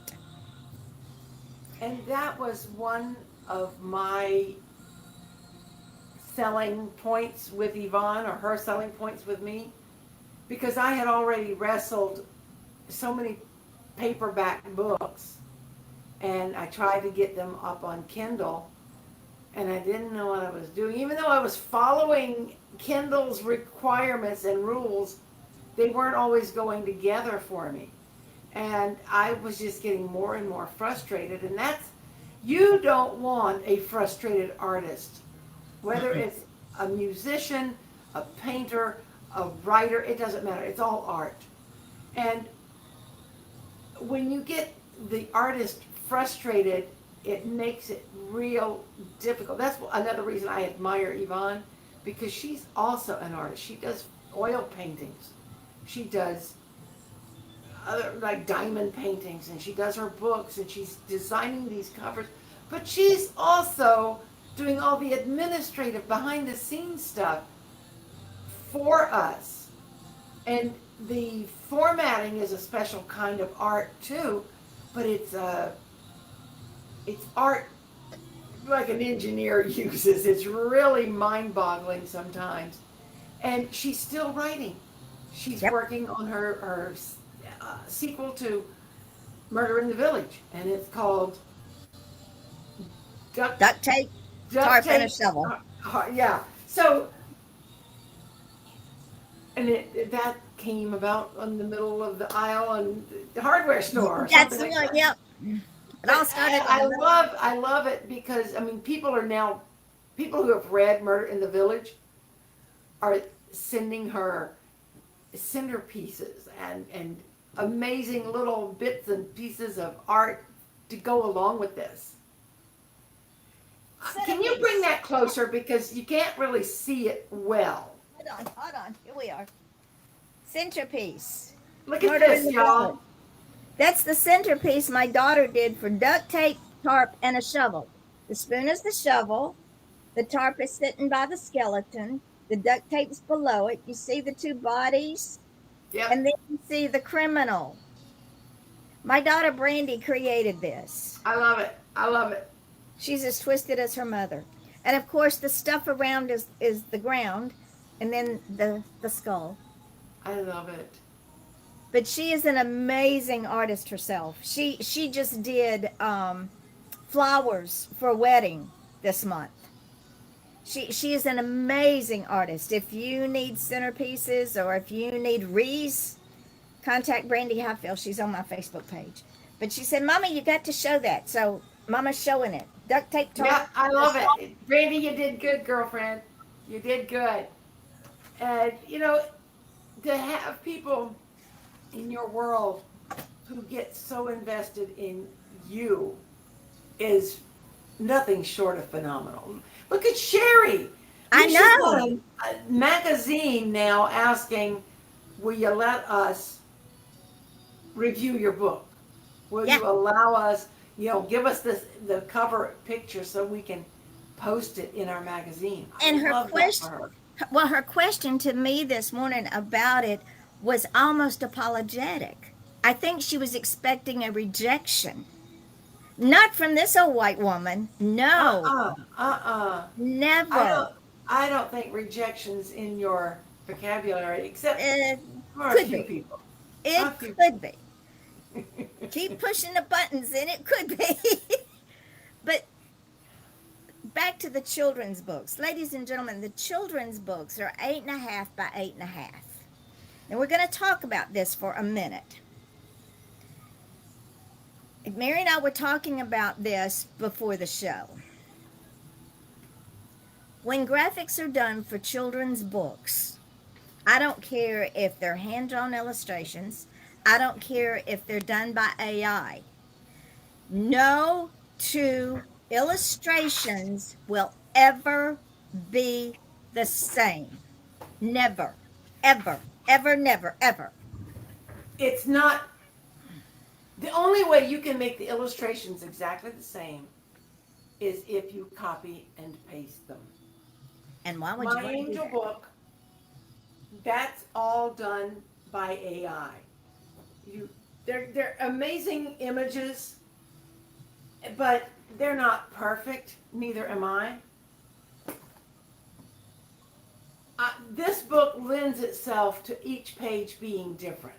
Speaker 2: And that was one of my selling points with Yvonne, or her selling points with me, because I had already wrestled so many paperback books, and I tried to get them up on Kindle, and I didn't know what I was doing. Even though I was following Kindle's requirements and rules, they weren't always going together for me. And I was just getting more and more frustrated. And that's, you don't want a frustrated artist. Whether it's a musician, a painter, a writer, it doesn't matter. It's all art. And when you get the artist frustrated, it makes it real difficult. That's another reason I admire Yvonne, because she's also an artist. She does oil paintings. She does other, like, diamond paintings, and she does her books, and she's designing these covers. But she's also doing all the administrative behind the scenes stuff for us. And the formatting is a special kind of art too, but it's art like an engineer uses. It's really mind-boggling sometimes. And she's still writing. She's
Speaker 1: Yep.
Speaker 2: working on her sequel to Murder in the Village, and it's called Duck
Speaker 1: Duct tape,
Speaker 2: Duct
Speaker 1: tarp, and a
Speaker 2: Tape.
Speaker 1: shovel.
Speaker 2: Yeah. So, and that came about in the middle of the aisle in the hardware store or
Speaker 1: That's
Speaker 2: something
Speaker 1: the
Speaker 2: like
Speaker 1: one.
Speaker 2: that.
Speaker 1: Yep. It all
Speaker 2: But
Speaker 1: started
Speaker 2: I
Speaker 1: on the.
Speaker 2: love it because I mean people who have read Murder in the Village are sending her centerpieces and amazing little bits and pieces of art to go along with this. Can you bring
Speaker 1: Centerpiece.
Speaker 2: that closer because you can't really see it well?
Speaker 1: Hold on. Here we are. Centerpiece.
Speaker 2: Look at
Speaker 1: Murder in
Speaker 2: this,
Speaker 1: the Village.
Speaker 2: y'all.
Speaker 1: That's the centerpiece my daughter did for duct tape, tarp, and a shovel. The spoon is the shovel. The tarp is sitting by the skeleton. The duct tape's below it. You see the two bodies,
Speaker 2: Yep,
Speaker 1: and then you see the criminal. My daughter Brandy created this.
Speaker 2: I love it. I love it.
Speaker 1: She's as twisted as her mother. And of course, the stuff around is the ground, and then the skull.
Speaker 2: I love it.
Speaker 1: But she is an amazing artist herself. She just did flowers for a wedding this month. She is an amazing artist. If you need centerpieces or if you need wreaths, contact Brandy Highfield. She's on my Facebook page. But she said, "Mommy, you got to show that." So Mama's showing it. Duct tape
Speaker 2: Yeah,
Speaker 1: tarp.
Speaker 2: I love it. Brandy, you did good, girlfriend. You did good. And, to have people in your world who get so invested in you is nothing short of phenomenal. Look at Sherry.
Speaker 1: I
Speaker 2: We should put
Speaker 1: know.
Speaker 2: a magazine now asking, will you let us review your book? Will
Speaker 1: Yeah.
Speaker 2: you allow us, give us the cover picture so we can post it in our magazine? I
Speaker 1: And her
Speaker 2: love that for
Speaker 1: question,
Speaker 2: her.
Speaker 1: well, her question to me this morning about it was almost apologetic. I think she was expecting a rejection. Not from this old white woman. No,
Speaker 2: Uh-uh, uh-uh. I
Speaker 1: never.
Speaker 2: don't I don't think rejection's in your vocabulary except
Speaker 1: Uh,
Speaker 2: for a
Speaker 1: could
Speaker 2: few
Speaker 1: be.
Speaker 2: people. A
Speaker 1: It
Speaker 2: few
Speaker 1: could be.
Speaker 2: people.
Speaker 1: Keep pushing the buttons and it could be. But back to the children's books. Ladies and gentlemen, the children's books are 8.5 by 8.5. And we're going to talk about this for a minute. Mary and I were talking about this before the show. When graphics are done for children's books, I don't care if they're hand drawn illustrations, I don't care if they're done by AI. No two illustrations will ever be the same. Never, ever, ever, never, ever.
Speaker 2: It's not the only way you can make the illustrations exactly the same is if you copy and paste them.
Speaker 1: And why would you
Speaker 2: My
Speaker 1: want to do
Speaker 2: angel
Speaker 1: that?
Speaker 2: book, that's all done by AI. You they're amazing images, but they're not perfect, neither am I. This book lends itself to each page being different.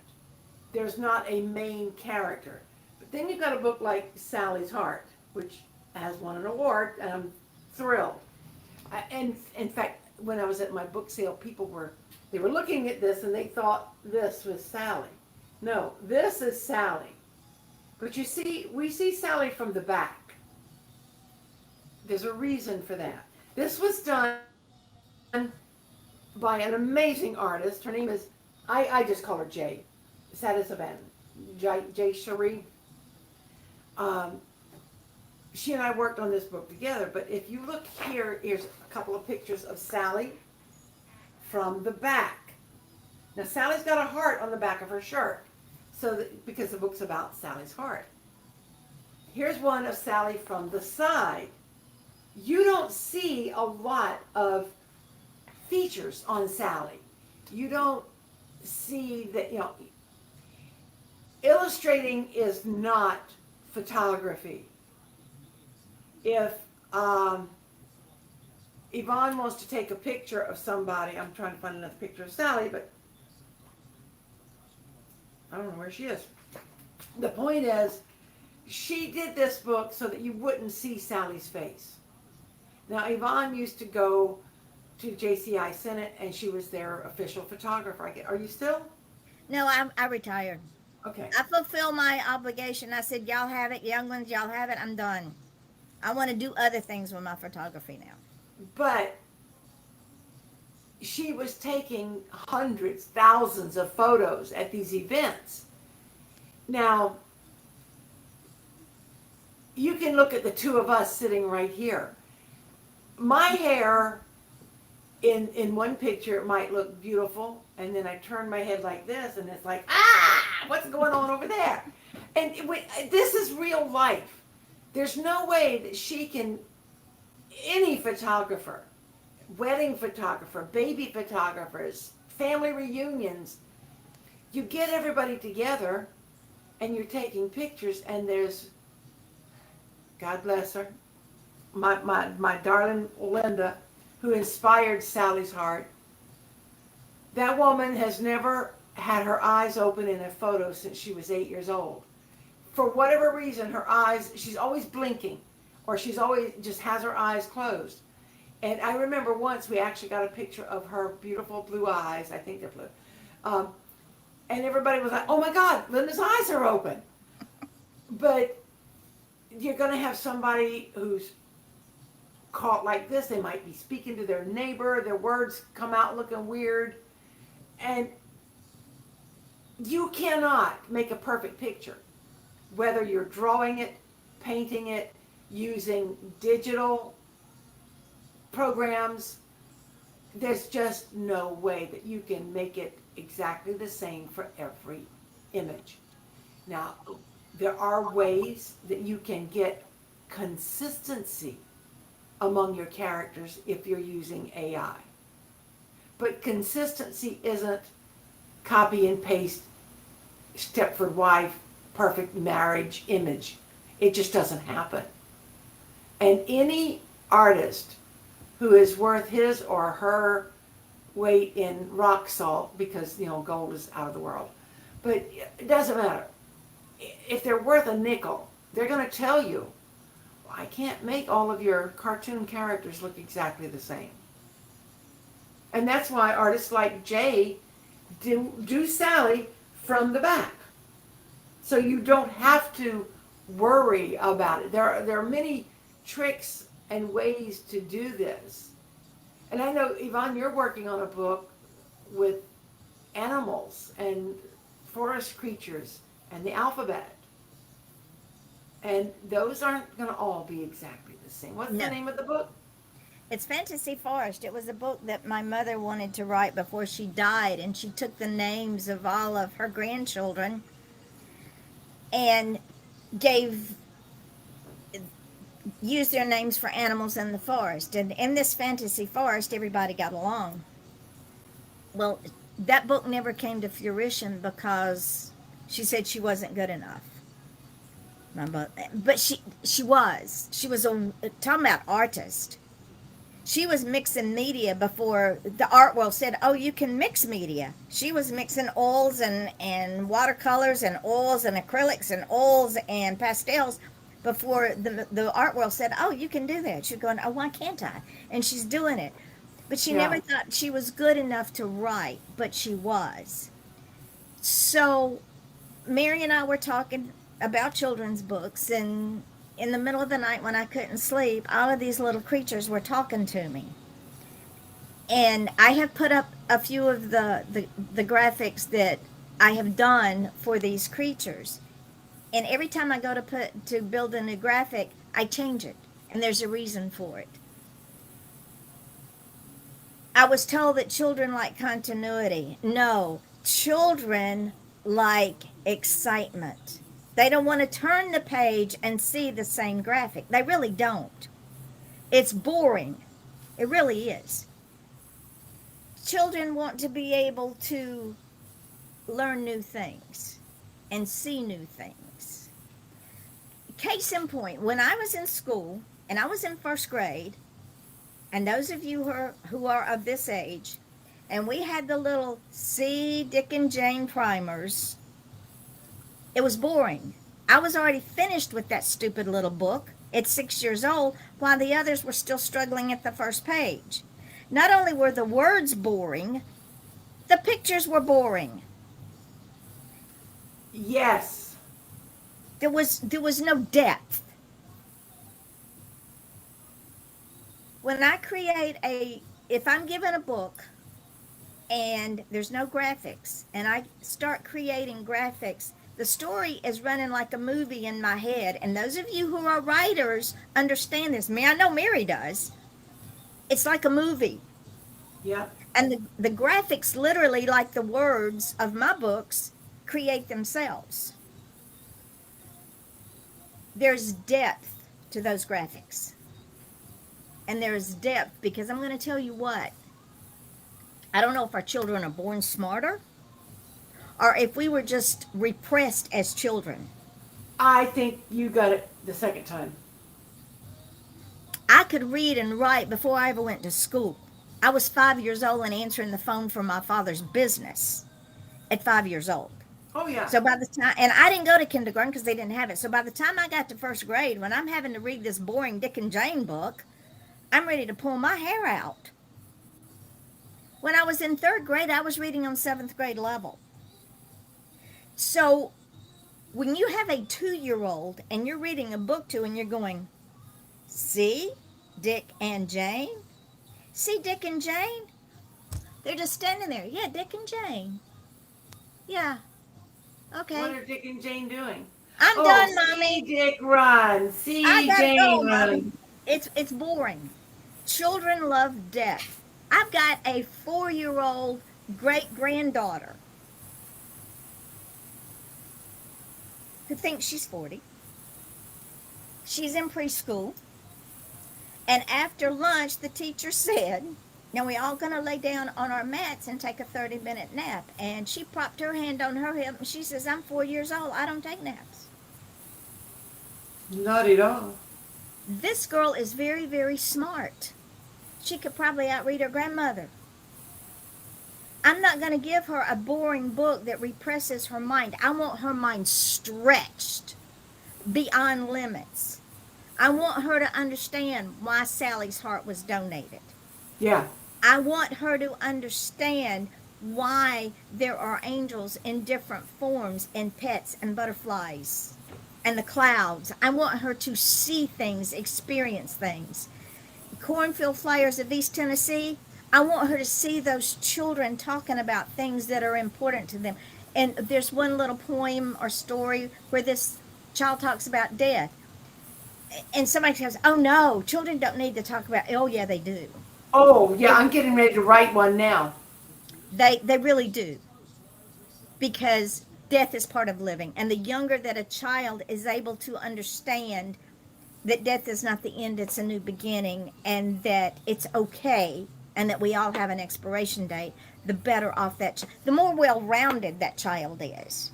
Speaker 2: There's not a main character. But then you've got a book like Sally's Heart, which has won an award, and I'm thrilled. And in fact, when I was at my book sale, they were looking at this and they thought this was Sally. No, this is Sally. But you see, we see Sally from the back. There's a reason for that. This was done by an amazing artist. Her name is, I just call her Jay. Sadisaban. Jay Cherie. Um, she and I worked on this book together, but if you look here, here's a couple of pictures of Sally from the back. Now, Sally's got a heart on the back of her shirt, because the book's about Sally's heart. Here's one of Sally from the side. You don't see a lot of features on Sally. You don't see that, illustrating is not photography. If Yvonne wants to take a picture of somebody, I'm trying to find another picture of Sally, but I don't know where she is. The point is, she did this book so that you wouldn't see Sally's face. Now, Yvonne used to go to JCI Senate, and she was their official photographer. Are you still?
Speaker 1: No, I retired.
Speaker 2: Okay.
Speaker 1: I fulfill my obligation. I said, y'all have it, young ones, y'all have it. I'm done. I want to do other things with my photography now.
Speaker 2: But she was taking hundreds, thousands of photos at these events. Now, you can look at the two of us sitting right here. My hair in one picture, it might look beautiful, and then I turn my head like this, and it's like, what's going on over there? And this is real life. There's no way that she can, any photographer, wedding photographer, baby photographers, family reunions, you get everybody together and you're taking pictures, and there's, God bless her, my darling Linda, who inspired Sally's heart. That woman has never had her eyes open in a photo since she was 8 years old. For whatever reason, her eyes, she's always blinking, or she's always just has her eyes closed. And I remember once we actually got a picture of her beautiful blue eyes. I think they're blue. And everybody was like, oh my God, Linda's eyes are open. But you're going to have somebody who's caught like this. They might be speaking to their neighbor. Their words come out looking weird. And you cannot make a perfect picture, whether you're drawing it, painting it, using digital programs. There's just no way that you can make it exactly the same for every image. Now, there are ways that you can get consistency among your characters if you're using AI. But consistency isn't copy and paste Stepford wife, perfect marriage image. It just doesn't happen. And any artist who is worth his or her weight in rock salt, because gold is out of the world, but it doesn't matter. If they're worth a nickel, they're going to tell you, I can't make all of your cartoon characters look exactly the same. And that's why artists like Jay do Sally from the back. So you don't have to worry about it. There are many tricks and ways to do this. And I know, Yvonne, you're working on a book with animals and forest creatures and the alphabet. And those aren't going to all be exactly the same. What's the name of the book?
Speaker 1: It's Fantasy Forest. It was a book that my mother wanted to write before she died, and she took the names of all of her grandchildren and used their names for animals in the forest. And in this fantasy forest, everybody got along. Well, that book never came to fruition because she said she wasn't good enough. But she was talking about artist. She was mixing media before the art world said, oh, you can mix media. She was mixing oils and watercolors and oils and acrylics and oils and pastels before the art world said, oh, you can do that. She's going, oh, why can't I? And she's doing it. But she never thought she was good enough to write, but she was. So Mary and I were talking about children's books, and in the middle of the night when I couldn't sleep, all of these little creatures were talking to me. And I have put up a few of the graphics that I have done for these creatures. And every time I go to build a new graphic, I change it. And there's a reason for it. I was told that children like continuity. No, children like excitement. They don't want to turn the page and see the same graphic. They really don't. It's boring. It really is. Children want to be able to learn new things and see new things. Case in point, when I was in school and I was in first grade, and those of you who are of this age, and we had the little C, Dick, and Jane primers, it was boring. I was already finished with that stupid little book at 6 years old, while the others were still struggling at the first page. Not only were the words boring, the pictures were boring.
Speaker 2: Yes.
Speaker 1: There was no depth. When I if I'm given a book and there's no graphics and I start creating graphics, the story is running like a movie in my head. And those of you who are writers understand this. I know Mary does. It's like a movie.
Speaker 2: Yep.
Speaker 1: And the graphics, literally like the words of my books, create themselves. There's depth to those graphics. And there's depth because I'm going to tell you what. I don't know if our children are born smarter or if we were just repressed as children.
Speaker 2: I think you got it the second time.
Speaker 1: I could read and write before I ever went to school. I was 5 years old and answering the phone for my father's business at 5 years old.
Speaker 2: Oh, yeah.
Speaker 1: So by the time, and I didn't go to kindergarten because they didn't have it. So by the time I got to first grade, when I'm having to read this boring Dick and Jane book, I'm ready to pull my hair out. When I was in third grade, I was reading on seventh grade level. So when you have a 2-year-old and you're reading a book to and you're going, see, Dick and Jane? See Dick and Jane? They're just standing there. Yeah, Dick and Jane. Yeah. Okay.
Speaker 2: What are Dick and Jane doing?
Speaker 1: I'm done, Mommy.
Speaker 2: See Dick run. See
Speaker 1: I gotta
Speaker 2: Jane
Speaker 1: go,
Speaker 2: run.
Speaker 1: Mommy. It's boring. Children love depth. I've got a 4-year-old great-granddaughter who thinks she's 40. She's in preschool. And after lunch, the teacher said, now we all going to lay down on our mats and take a 30-minute nap. And she propped her hand on her hip and she says, I'm 4 years old. I don't take naps.
Speaker 2: Not at all.
Speaker 1: This girl is very, very smart. She could probably outread her grandmother. I'm not going to give her a boring book that represses her mind. I want her mind stretched beyond limits. I want her to understand why Sally's heart was donated.
Speaker 2: Yeah.
Speaker 1: I want her to understand why there are angels in different forms and pets and butterflies and the clouds. I want her to see things, experience things. Cornfield Flyers of East Tennessee, I want her to see those children talking about things that are important to them. And there's one little poem or story where this child talks about death. And somebody says, oh no, children don't need to talk about, oh yeah, they do.
Speaker 2: Oh, yeah, I'm getting ready to write one now.
Speaker 1: They really do. Because death is part of living. And the younger that a child is able to understand that death is not the end, it's a new beginning, and that it's okay, and that we all have an expiration date, the better off the more well-rounded that child is.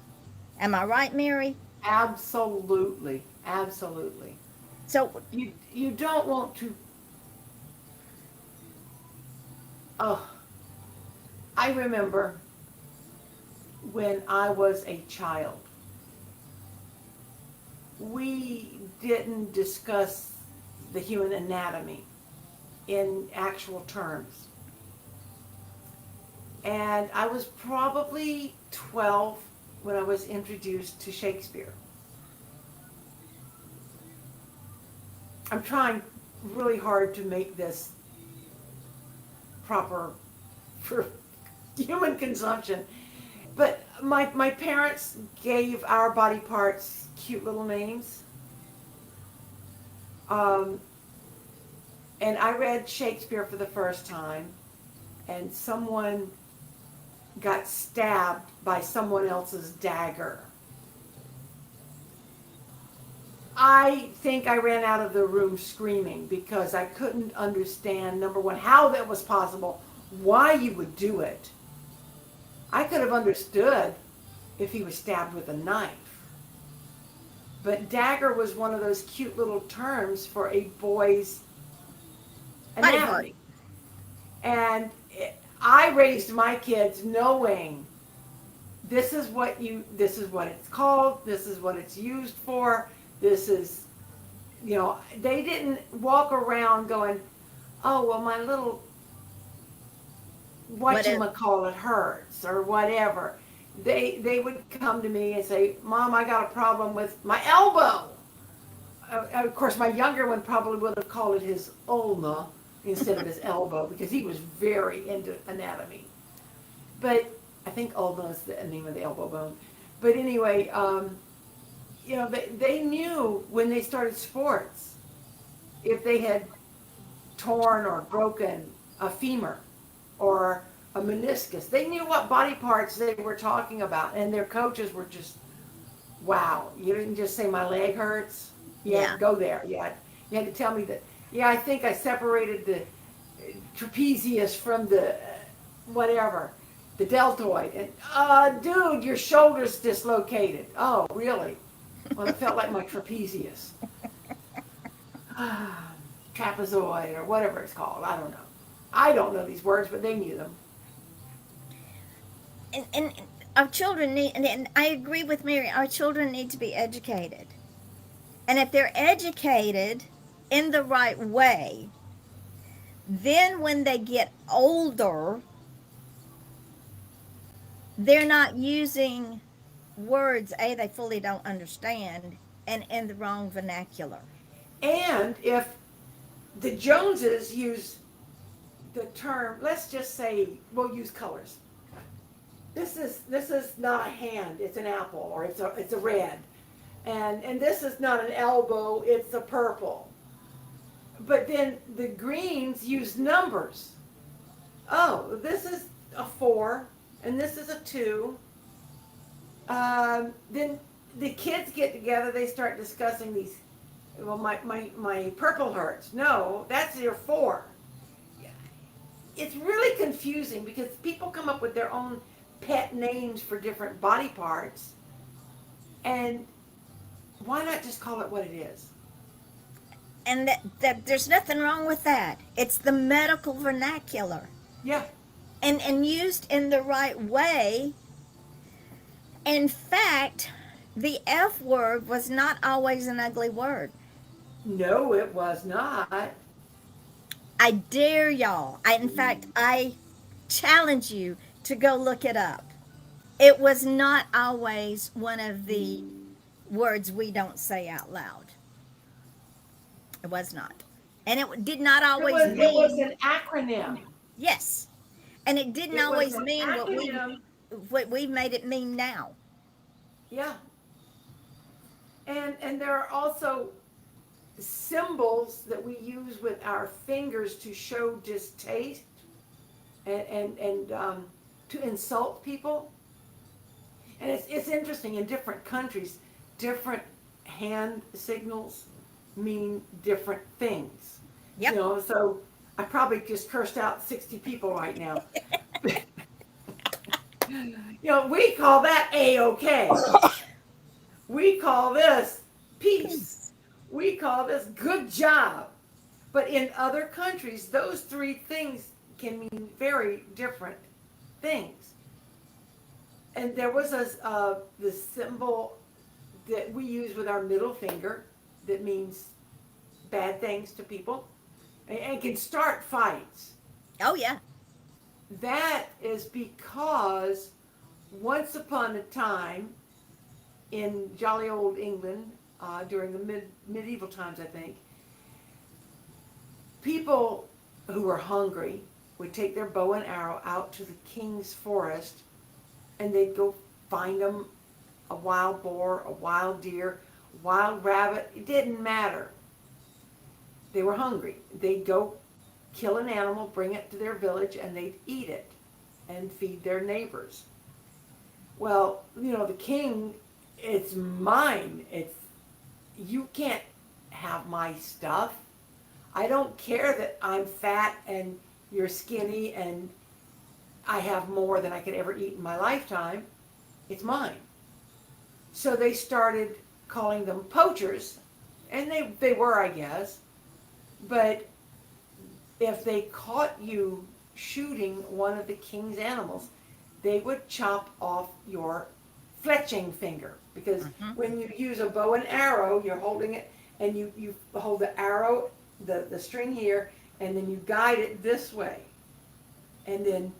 Speaker 1: Am I right, Mary?
Speaker 2: Absolutely. Absolutely.
Speaker 1: So
Speaker 2: you don't want to. Oh, I remember when I was a child, we didn't discuss the human anatomy in actual terms. And I was probably 12 when I was introduced to Shakespeare. I'm trying really hard to make this proper for human consumption. But my parents gave our body parts cute little names. And I read Shakespeare for the first time, and someone got stabbed by someone else's dagger. I think I ran out of the room screaming because I couldn't understand, number one, how that was possible, why you would do it. I could have understood if he was stabbed with a knife. But dagger was one of those cute little terms for a boy's
Speaker 1: Body part.
Speaker 2: anatomy. And I raised my kids knowing this is what it's called, this is what it's used for, this is, they didn't walk around going, oh, well, my little whatchamacallit hurts or whatever. They would come to me and say, Mom, I got a problem with my elbow. Of course, my younger one probably would have called it his ulna instead of his elbow because he was very into anatomy. But I think ulna is the name of the elbow bone. But anyway, they knew when they started sports if they had torn or broken a femur or a meniscus. They knew what body parts they were talking about, and their coaches were just, wow. You didn't just say my leg hurts. You had to go there. You had to tell me that, yeah, I think I separated the trapezius from the whatever, the deltoid. And, dude, your shoulder's dislocated. Oh, really? Well, it felt like my trapezius. Trapezoid or whatever it's called. I don't know. I don't know these words, but they knew them.
Speaker 1: And our children need, and I agree with Mary, our children need to be educated. And if they're educated in the right way, then when they get older, they're not using words, A, they fully don't understand, and in the wrong vernacular.
Speaker 2: And if the Joneses use the term, let's just say we'll use colors. This is not a hand, it's an apple, or it's a red. And this is not an elbow, it's a purple. But then the Greens use numbers. Oh, this is a 4, and this is a 2. Then the kids get together, they start discussing these. Well, my purple hurts. No, that's your 4. It's really confusing because people come up with their own pet names for different body parts. And why not just call it what it is?
Speaker 1: And that there's nothing wrong with that. It's the medical vernacular.
Speaker 2: Yeah.
Speaker 1: And used in the right way. In fact, the F word was not always an ugly word.
Speaker 2: No, it was not.
Speaker 1: I dare y'all. In fact, I challenge you to go look it up. It was not always one of the words we don't say out loud. It was not. And it did not always mean.
Speaker 2: It was an acronym.
Speaker 1: Yes. And it didn't always mean what we've made it mean now.
Speaker 2: Yeah. And there are also symbols that we use with our fingers to show distaste and to insult people. And it's interesting, in different countries, different hand signals mean different things.
Speaker 1: Yep.
Speaker 2: So I probably just cursed out 60 people right now. We call that A-OK. We call this peace. We call this good job. But in other countries, those 3 things can mean very different things. And there was the symbol that we use with our middle finger that means bad things to people and can start fights.
Speaker 1: Oh, yeah.
Speaker 2: That is because once upon a time in jolly old England, during the medieval times, I think, people who were hungry would take their bow and arrow out to the king's forest, and they'd go find them a wild boar, a wild deer, wild rabbit. It didn't matter. They were hungry. They'd go kill an animal, bring it to their village, and they'd eat it and feed their neighbors. Well, the king, it's mine. You can't have my stuff. I don't care that I'm fat and you're skinny and I have more than I could ever eat in my lifetime. it's mine. So they started calling them poachers, and they were, I guess. But if they caught you shooting one of the king's animals, they would chop off your fletching finger. Because when you use a bow and arrow, you're holding it, and you hold the arrow, the string here, and then you guide it this way. And then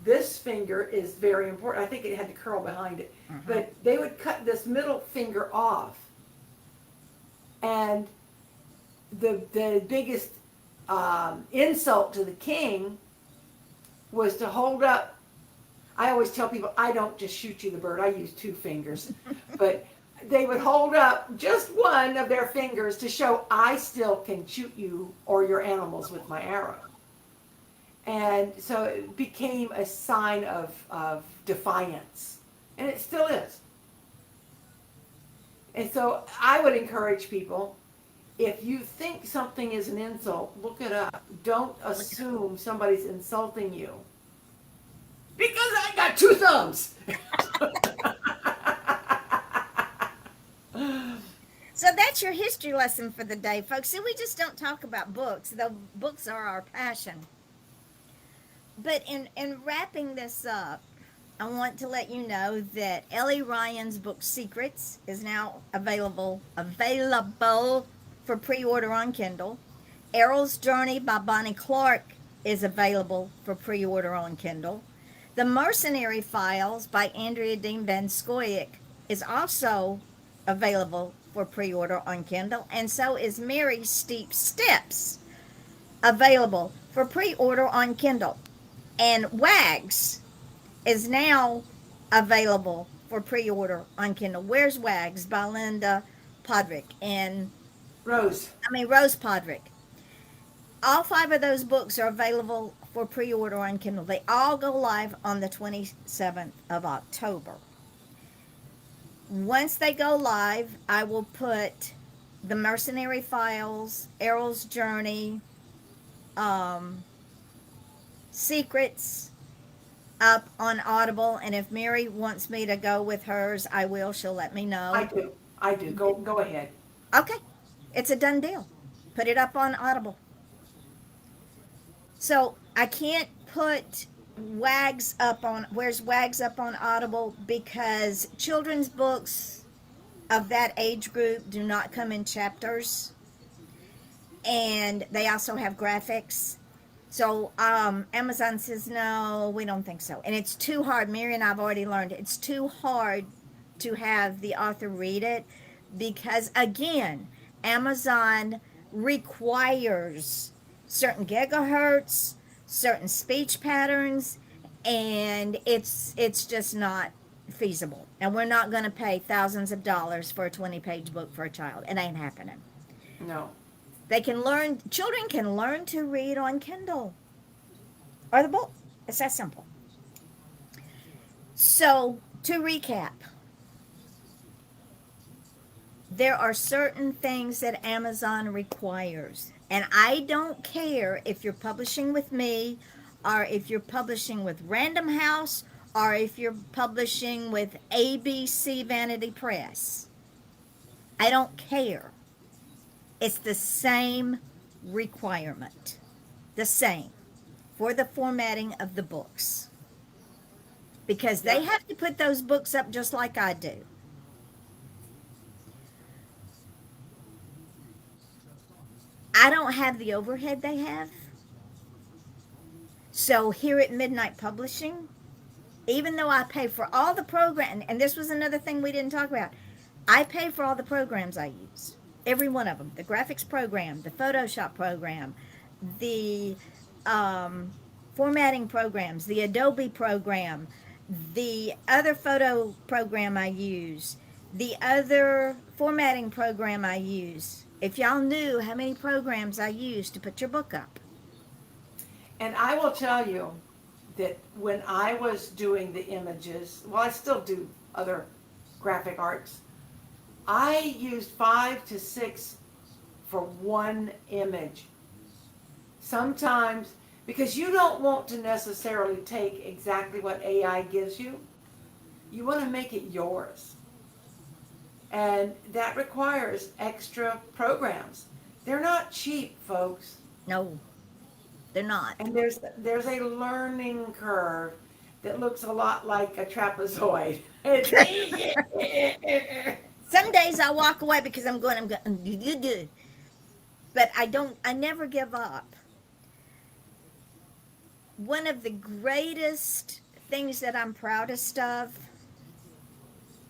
Speaker 2: this finger is very important. I think it had the curl behind it. But they would cut this middle finger off. And the biggest insult to the king was to hold up. I always tell people, I don't just shoot you the bird, I use two fingers. But they would hold up just one of their fingers to show I still can shoot you or your animals with my arrow. And so it became a sign of defiance. And it still is. And so I would encourage people, if you think something is an insult, look it up. Don't assume somebody's insulting you. Because I got two thumbs.
Speaker 1: So that's your history lesson for the day, folks. See, we just don't talk about books, though books are our passion. But in wrapping this up, I want to let you know that Ellie Ryan's book Secrets is now available for pre-order on Kindle. Errol's Journey by Bonnie Clark is available for pre-order on Kindle. The Mercenary Files by Andrea Dean Van Scoyoc is also available for pre-order on Kindle, and so is Mary's Steep Steps, available for pre-order on Kindle. And Wags is now available for pre-order on Kindle. Where's Wags by Linda Podrick and
Speaker 2: Rose
Speaker 1: Podrick. All 5 of those books are available for pre-order on Kindle. They all go live on the 27th of October. Once they go live, I will put The Mercenary Files, Errol's Journey, Secrets up on Audible, and if Mary wants me to go with hers, I will. She'll let me know.
Speaker 2: I do. Go ahead.
Speaker 1: Okay. It's a done deal. Put it up on Audible. So I can't put Wags up on, where's Wags up on Audible, because children's books of that age group do not come in chapters, and they also have graphics. So Amazon says, no, we don't think so. And it's too hard. Mary and I have already learned it's too hard to have the author read it because, again, Amazon requires certain gigahertz, certain speech patterns, and it's just not feasible. And we're not going to pay thousands of dollars for a 20-page book for a child. It ain't happening.
Speaker 2: No.
Speaker 1: They can learn, children can learn to read on Kindle or the book. It's that simple. So, to recap, there are certain things that Amazon requires. And I don't care if you're publishing with me or if you're publishing with Random House or if you're publishing with ABC Vanity Press. I don't care. It's the same requirement. The same for the formatting of the books. Because they have to put those books up just like I do. I don't have the overhead they have. So here at Midnight Publishing, even though I pay for all the program, and this was another thing we didn't talk about, I pay for all the programs I use. Every one of them. The graphics program, the Photoshop program, the formatting programs, the Adobe program, the other photo program I use, the other formatting program I use. If y'all knew how many programs I use to put your book up.
Speaker 2: And I will tell you that when I was doing the images, well, I still do other graphic arts, I used 5 to 6 for one image. Sometimes, because you don't want to necessarily take exactly what AI gives you. you want to make it yours. And that requires extra programs. They're not cheap, folks.
Speaker 1: No, they're not.
Speaker 2: And there's a learning curve that looks a lot like a trapezoid.
Speaker 1: Some days I walk away because I'm going, but I never give up. One of the greatest things that I'm proudest of,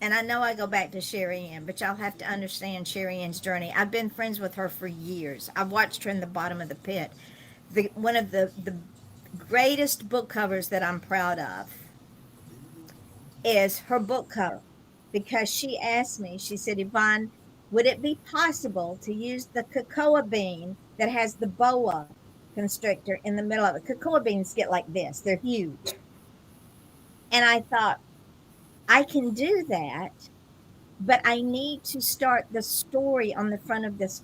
Speaker 1: and I know I go back to Sherry Ann, but y'all have to understand Sherry Ann's journey. I've been friends with her for years. I've watched her in the bottom of the pit. One of the greatest book covers that I'm proud of is her book cover, because she asked me, she said, Yvonne, would it be possible to use the cocoa bean that has the boa constrictor in the middle of it? Cocoa beans get like this, they're huge. And I thought, I can do that, but I need to start the story on the front of this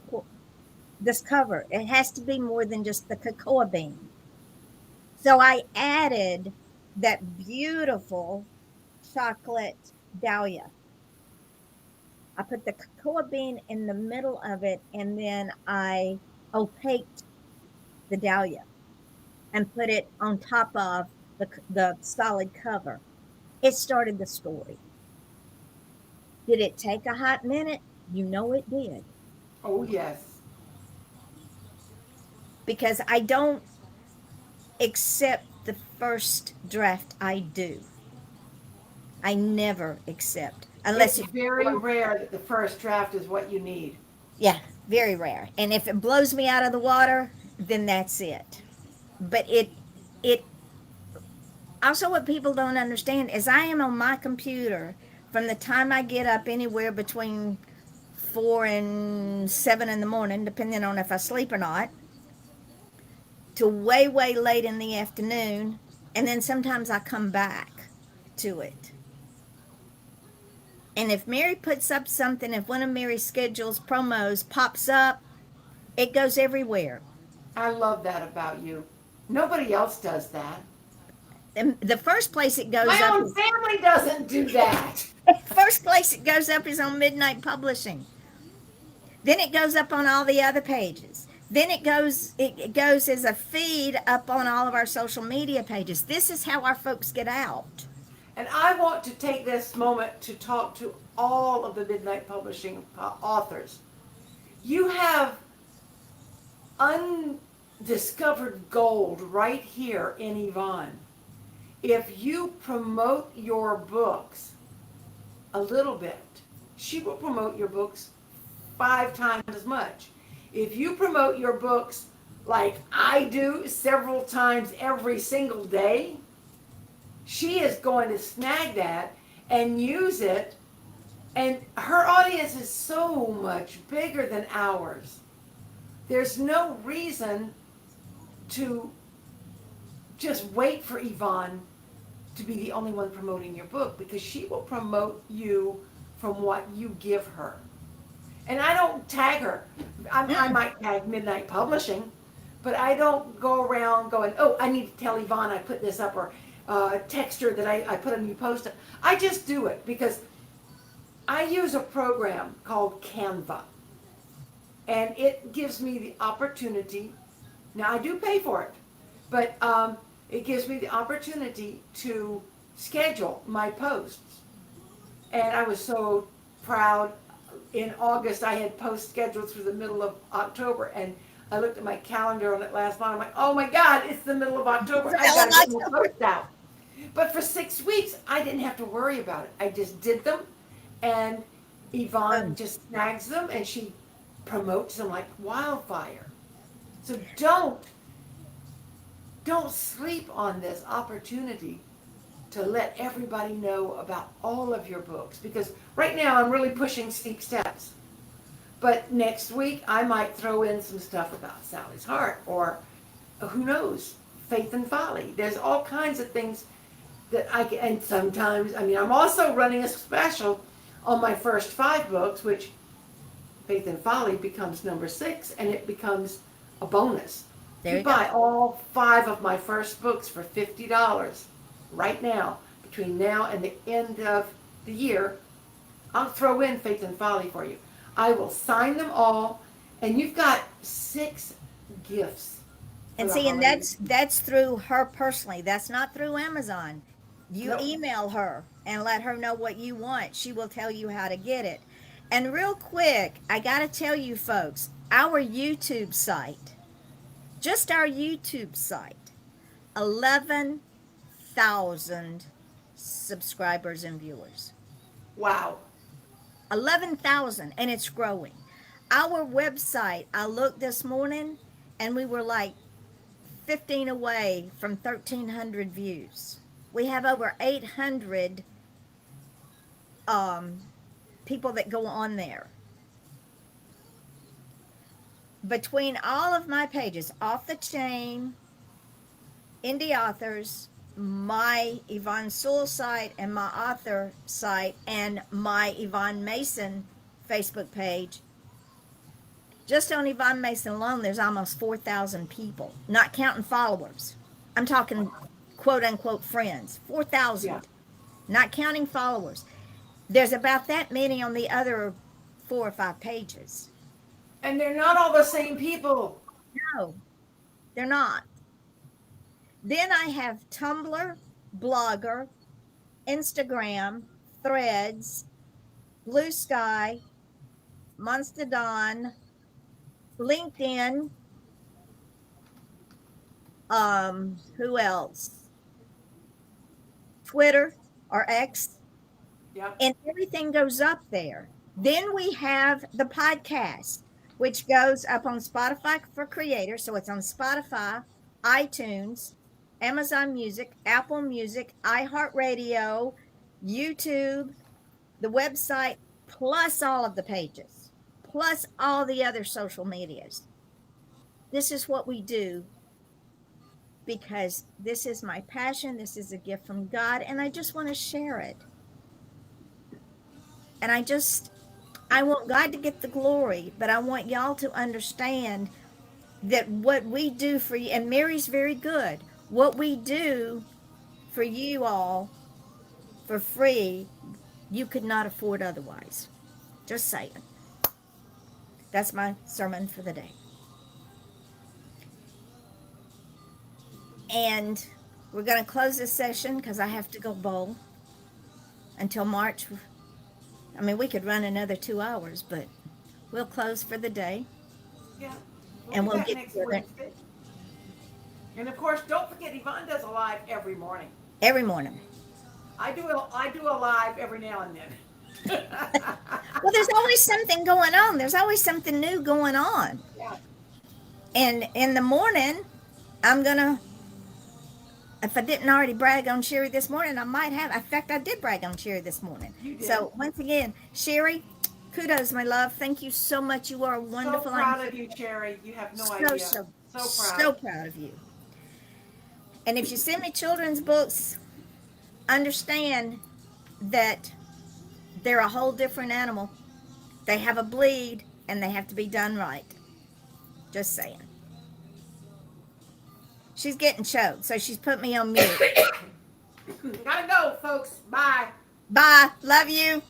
Speaker 1: cover. It has to be more than just the cocoa bean. So I added that beautiful chocolate dahlia. I put the cocoa bean in the middle of it, and then I opaqued the dahlia and put it on top of the solid cover. It started the story. Did it take a hot minute? You know it did.
Speaker 2: Oh, yes.
Speaker 1: Because I don't accept the first draft I do. I never accept. Unless
Speaker 2: it's very rare that the first draft is what you need.
Speaker 1: Yeah, very rare. And if it blows me out of the water, then that's it. But it also, what people don't understand is I am on my computer from the time I get up, anywhere between 4 and 7 in the morning, depending on if I sleep or not, to way, way late in the afternoon. And then sometimes I come back to it. And if Mary puts up something, if one of Mary's schedules promos pops up, it goes everywhere.
Speaker 2: I love that about you. Nobody else does that.
Speaker 1: And the first place it goes
Speaker 2: My
Speaker 1: up,
Speaker 2: own family doesn't do that.
Speaker 1: first place it goes up is on Midnight Publishing. Then it goes up on all the other pages. Then it goes as a feed up on all of our social media pages. This is how our folks get out.
Speaker 2: And I want to take this moment to talk to all of the Midnight Publishing authors. You have undiscovered gold right here in Yvonne. If you promote your books a little bit, she will promote your books 5 times as much. If you promote your books like I do several times every single day, she is going to snag that and use it. And her audience is so much bigger than ours. There's no reason to just wait for Yvonne to be the only one promoting your book, because she will promote you from what you give her. And I don't tag her. I might tag Midnight Publishing, but I don't go around going, oh, I need to tell Yvonne I put this up, or text her that I put a new post up. I just do it because I use a program called Canva. And it gives me the opportunity, now I do pay for it, but it gives me the opportunity to schedule my posts. And I was so proud. In August, I had posts scheduled through the middle of October, and I looked at my calendar on it last night. I'm like, oh my God, it's the middle of October. I got to get my posts out. But for 6 weeks, I didn't have to worry about it. I just did them, and Yvonne just snags them, and she promotes them like wildfire. So don't sleep on this opportunity to let everybody know about all of your books, because right now I'm really pushing Steep Steps. But next week I might throw in some stuff about Sally's Heart, or who knows, Faith and Folly. There's all kinds of things that I can, and sometimes, I mean, I'm also running a special on my first 5 books, which Faith and Folly becomes number 6, and it becomes a bonus. You buy all 5 of my first books for $50 right now, between now and the end of the year, I'll throw in Faith and Folly for you. I will sign them all, and you've got 6 gifts. For
Speaker 1: And
Speaker 2: the
Speaker 1: see, and
Speaker 2: holiday.
Speaker 1: that's through her personally. That's not through Amazon. You
Speaker 2: Nope.
Speaker 1: email her and let her know what you want. She will tell you how to get it. And real quick, I got to tell you folks, our YouTube site, just our YouTube site, 11,000 subscribers and viewers.
Speaker 2: Wow.
Speaker 1: 11,000, and it's growing. Our website, I looked this morning and we were like 15 away from 1,300 views. We have over 800 people that go on there. Between all of my pages, Off the Chain, Indie Authors, my Yvonne Sewell site, and my author site, and my Yvonne Mason Facebook page, just on Yvonne Mason alone, there's almost 4,000 people, not counting followers. I'm talking quote unquote friends, 4,000,
Speaker 2: Yeah.
Speaker 1: not counting followers. There's about that many on the other 4 or 5 pages.
Speaker 2: And they're not all the same people.
Speaker 1: No, they're not. Then I have Tumblr, Blogger, Instagram, Threads, Blue Sky, Monstodon, LinkedIn. Who else? Twitter or X,
Speaker 2: Yep.
Speaker 1: and everything goes up there. Then we have the podcast, which goes up on Spotify for creators. So it's on Spotify, iTunes, Amazon Music, Apple Music, iHeartRadio, YouTube, the website, plus all of the pages, plus all the other social medias. This is what we do because this is my passion. This is a gift from God, and I just want to share it. And I want God to get the glory, but I want y'all to understand that what we do for you, and Mary's very good, what we do for you all for free, you could not afford otherwise. Just saying. That's my sermon for the day. And we're going to close this session because I have to go bowl until March. I mean, we could run another 2 hours, but we'll close for the day.
Speaker 2: Yeah.
Speaker 1: And
Speaker 2: be
Speaker 1: we'll
Speaker 2: back
Speaker 1: get
Speaker 2: next
Speaker 1: to it.
Speaker 2: Wednesday. And of course, don't forget Yvonne does a live every morning.
Speaker 1: Every morning.
Speaker 2: I do a live every now and then.
Speaker 1: Well, there's always something going on. There's always something new going on.
Speaker 2: Yeah.
Speaker 1: And in the morning, I'm going to, if I didn't already brag on Sherry this morning, I might have. In fact, I did brag on Sherry this morning.
Speaker 2: You did.
Speaker 1: So once again, Sherry, kudos, my love. Thank you so much. You are wonderful.
Speaker 2: So proud of you, Cherry. You have no idea. So proud.
Speaker 1: So proud of you. And if you send me children's books, understand that they're a whole different animal. They have a bleed, and they have to be done right. Just saying. She's getting choked, so she's put me on mute.
Speaker 2: Gotta go, folks. Bye.
Speaker 1: Bye. Love you.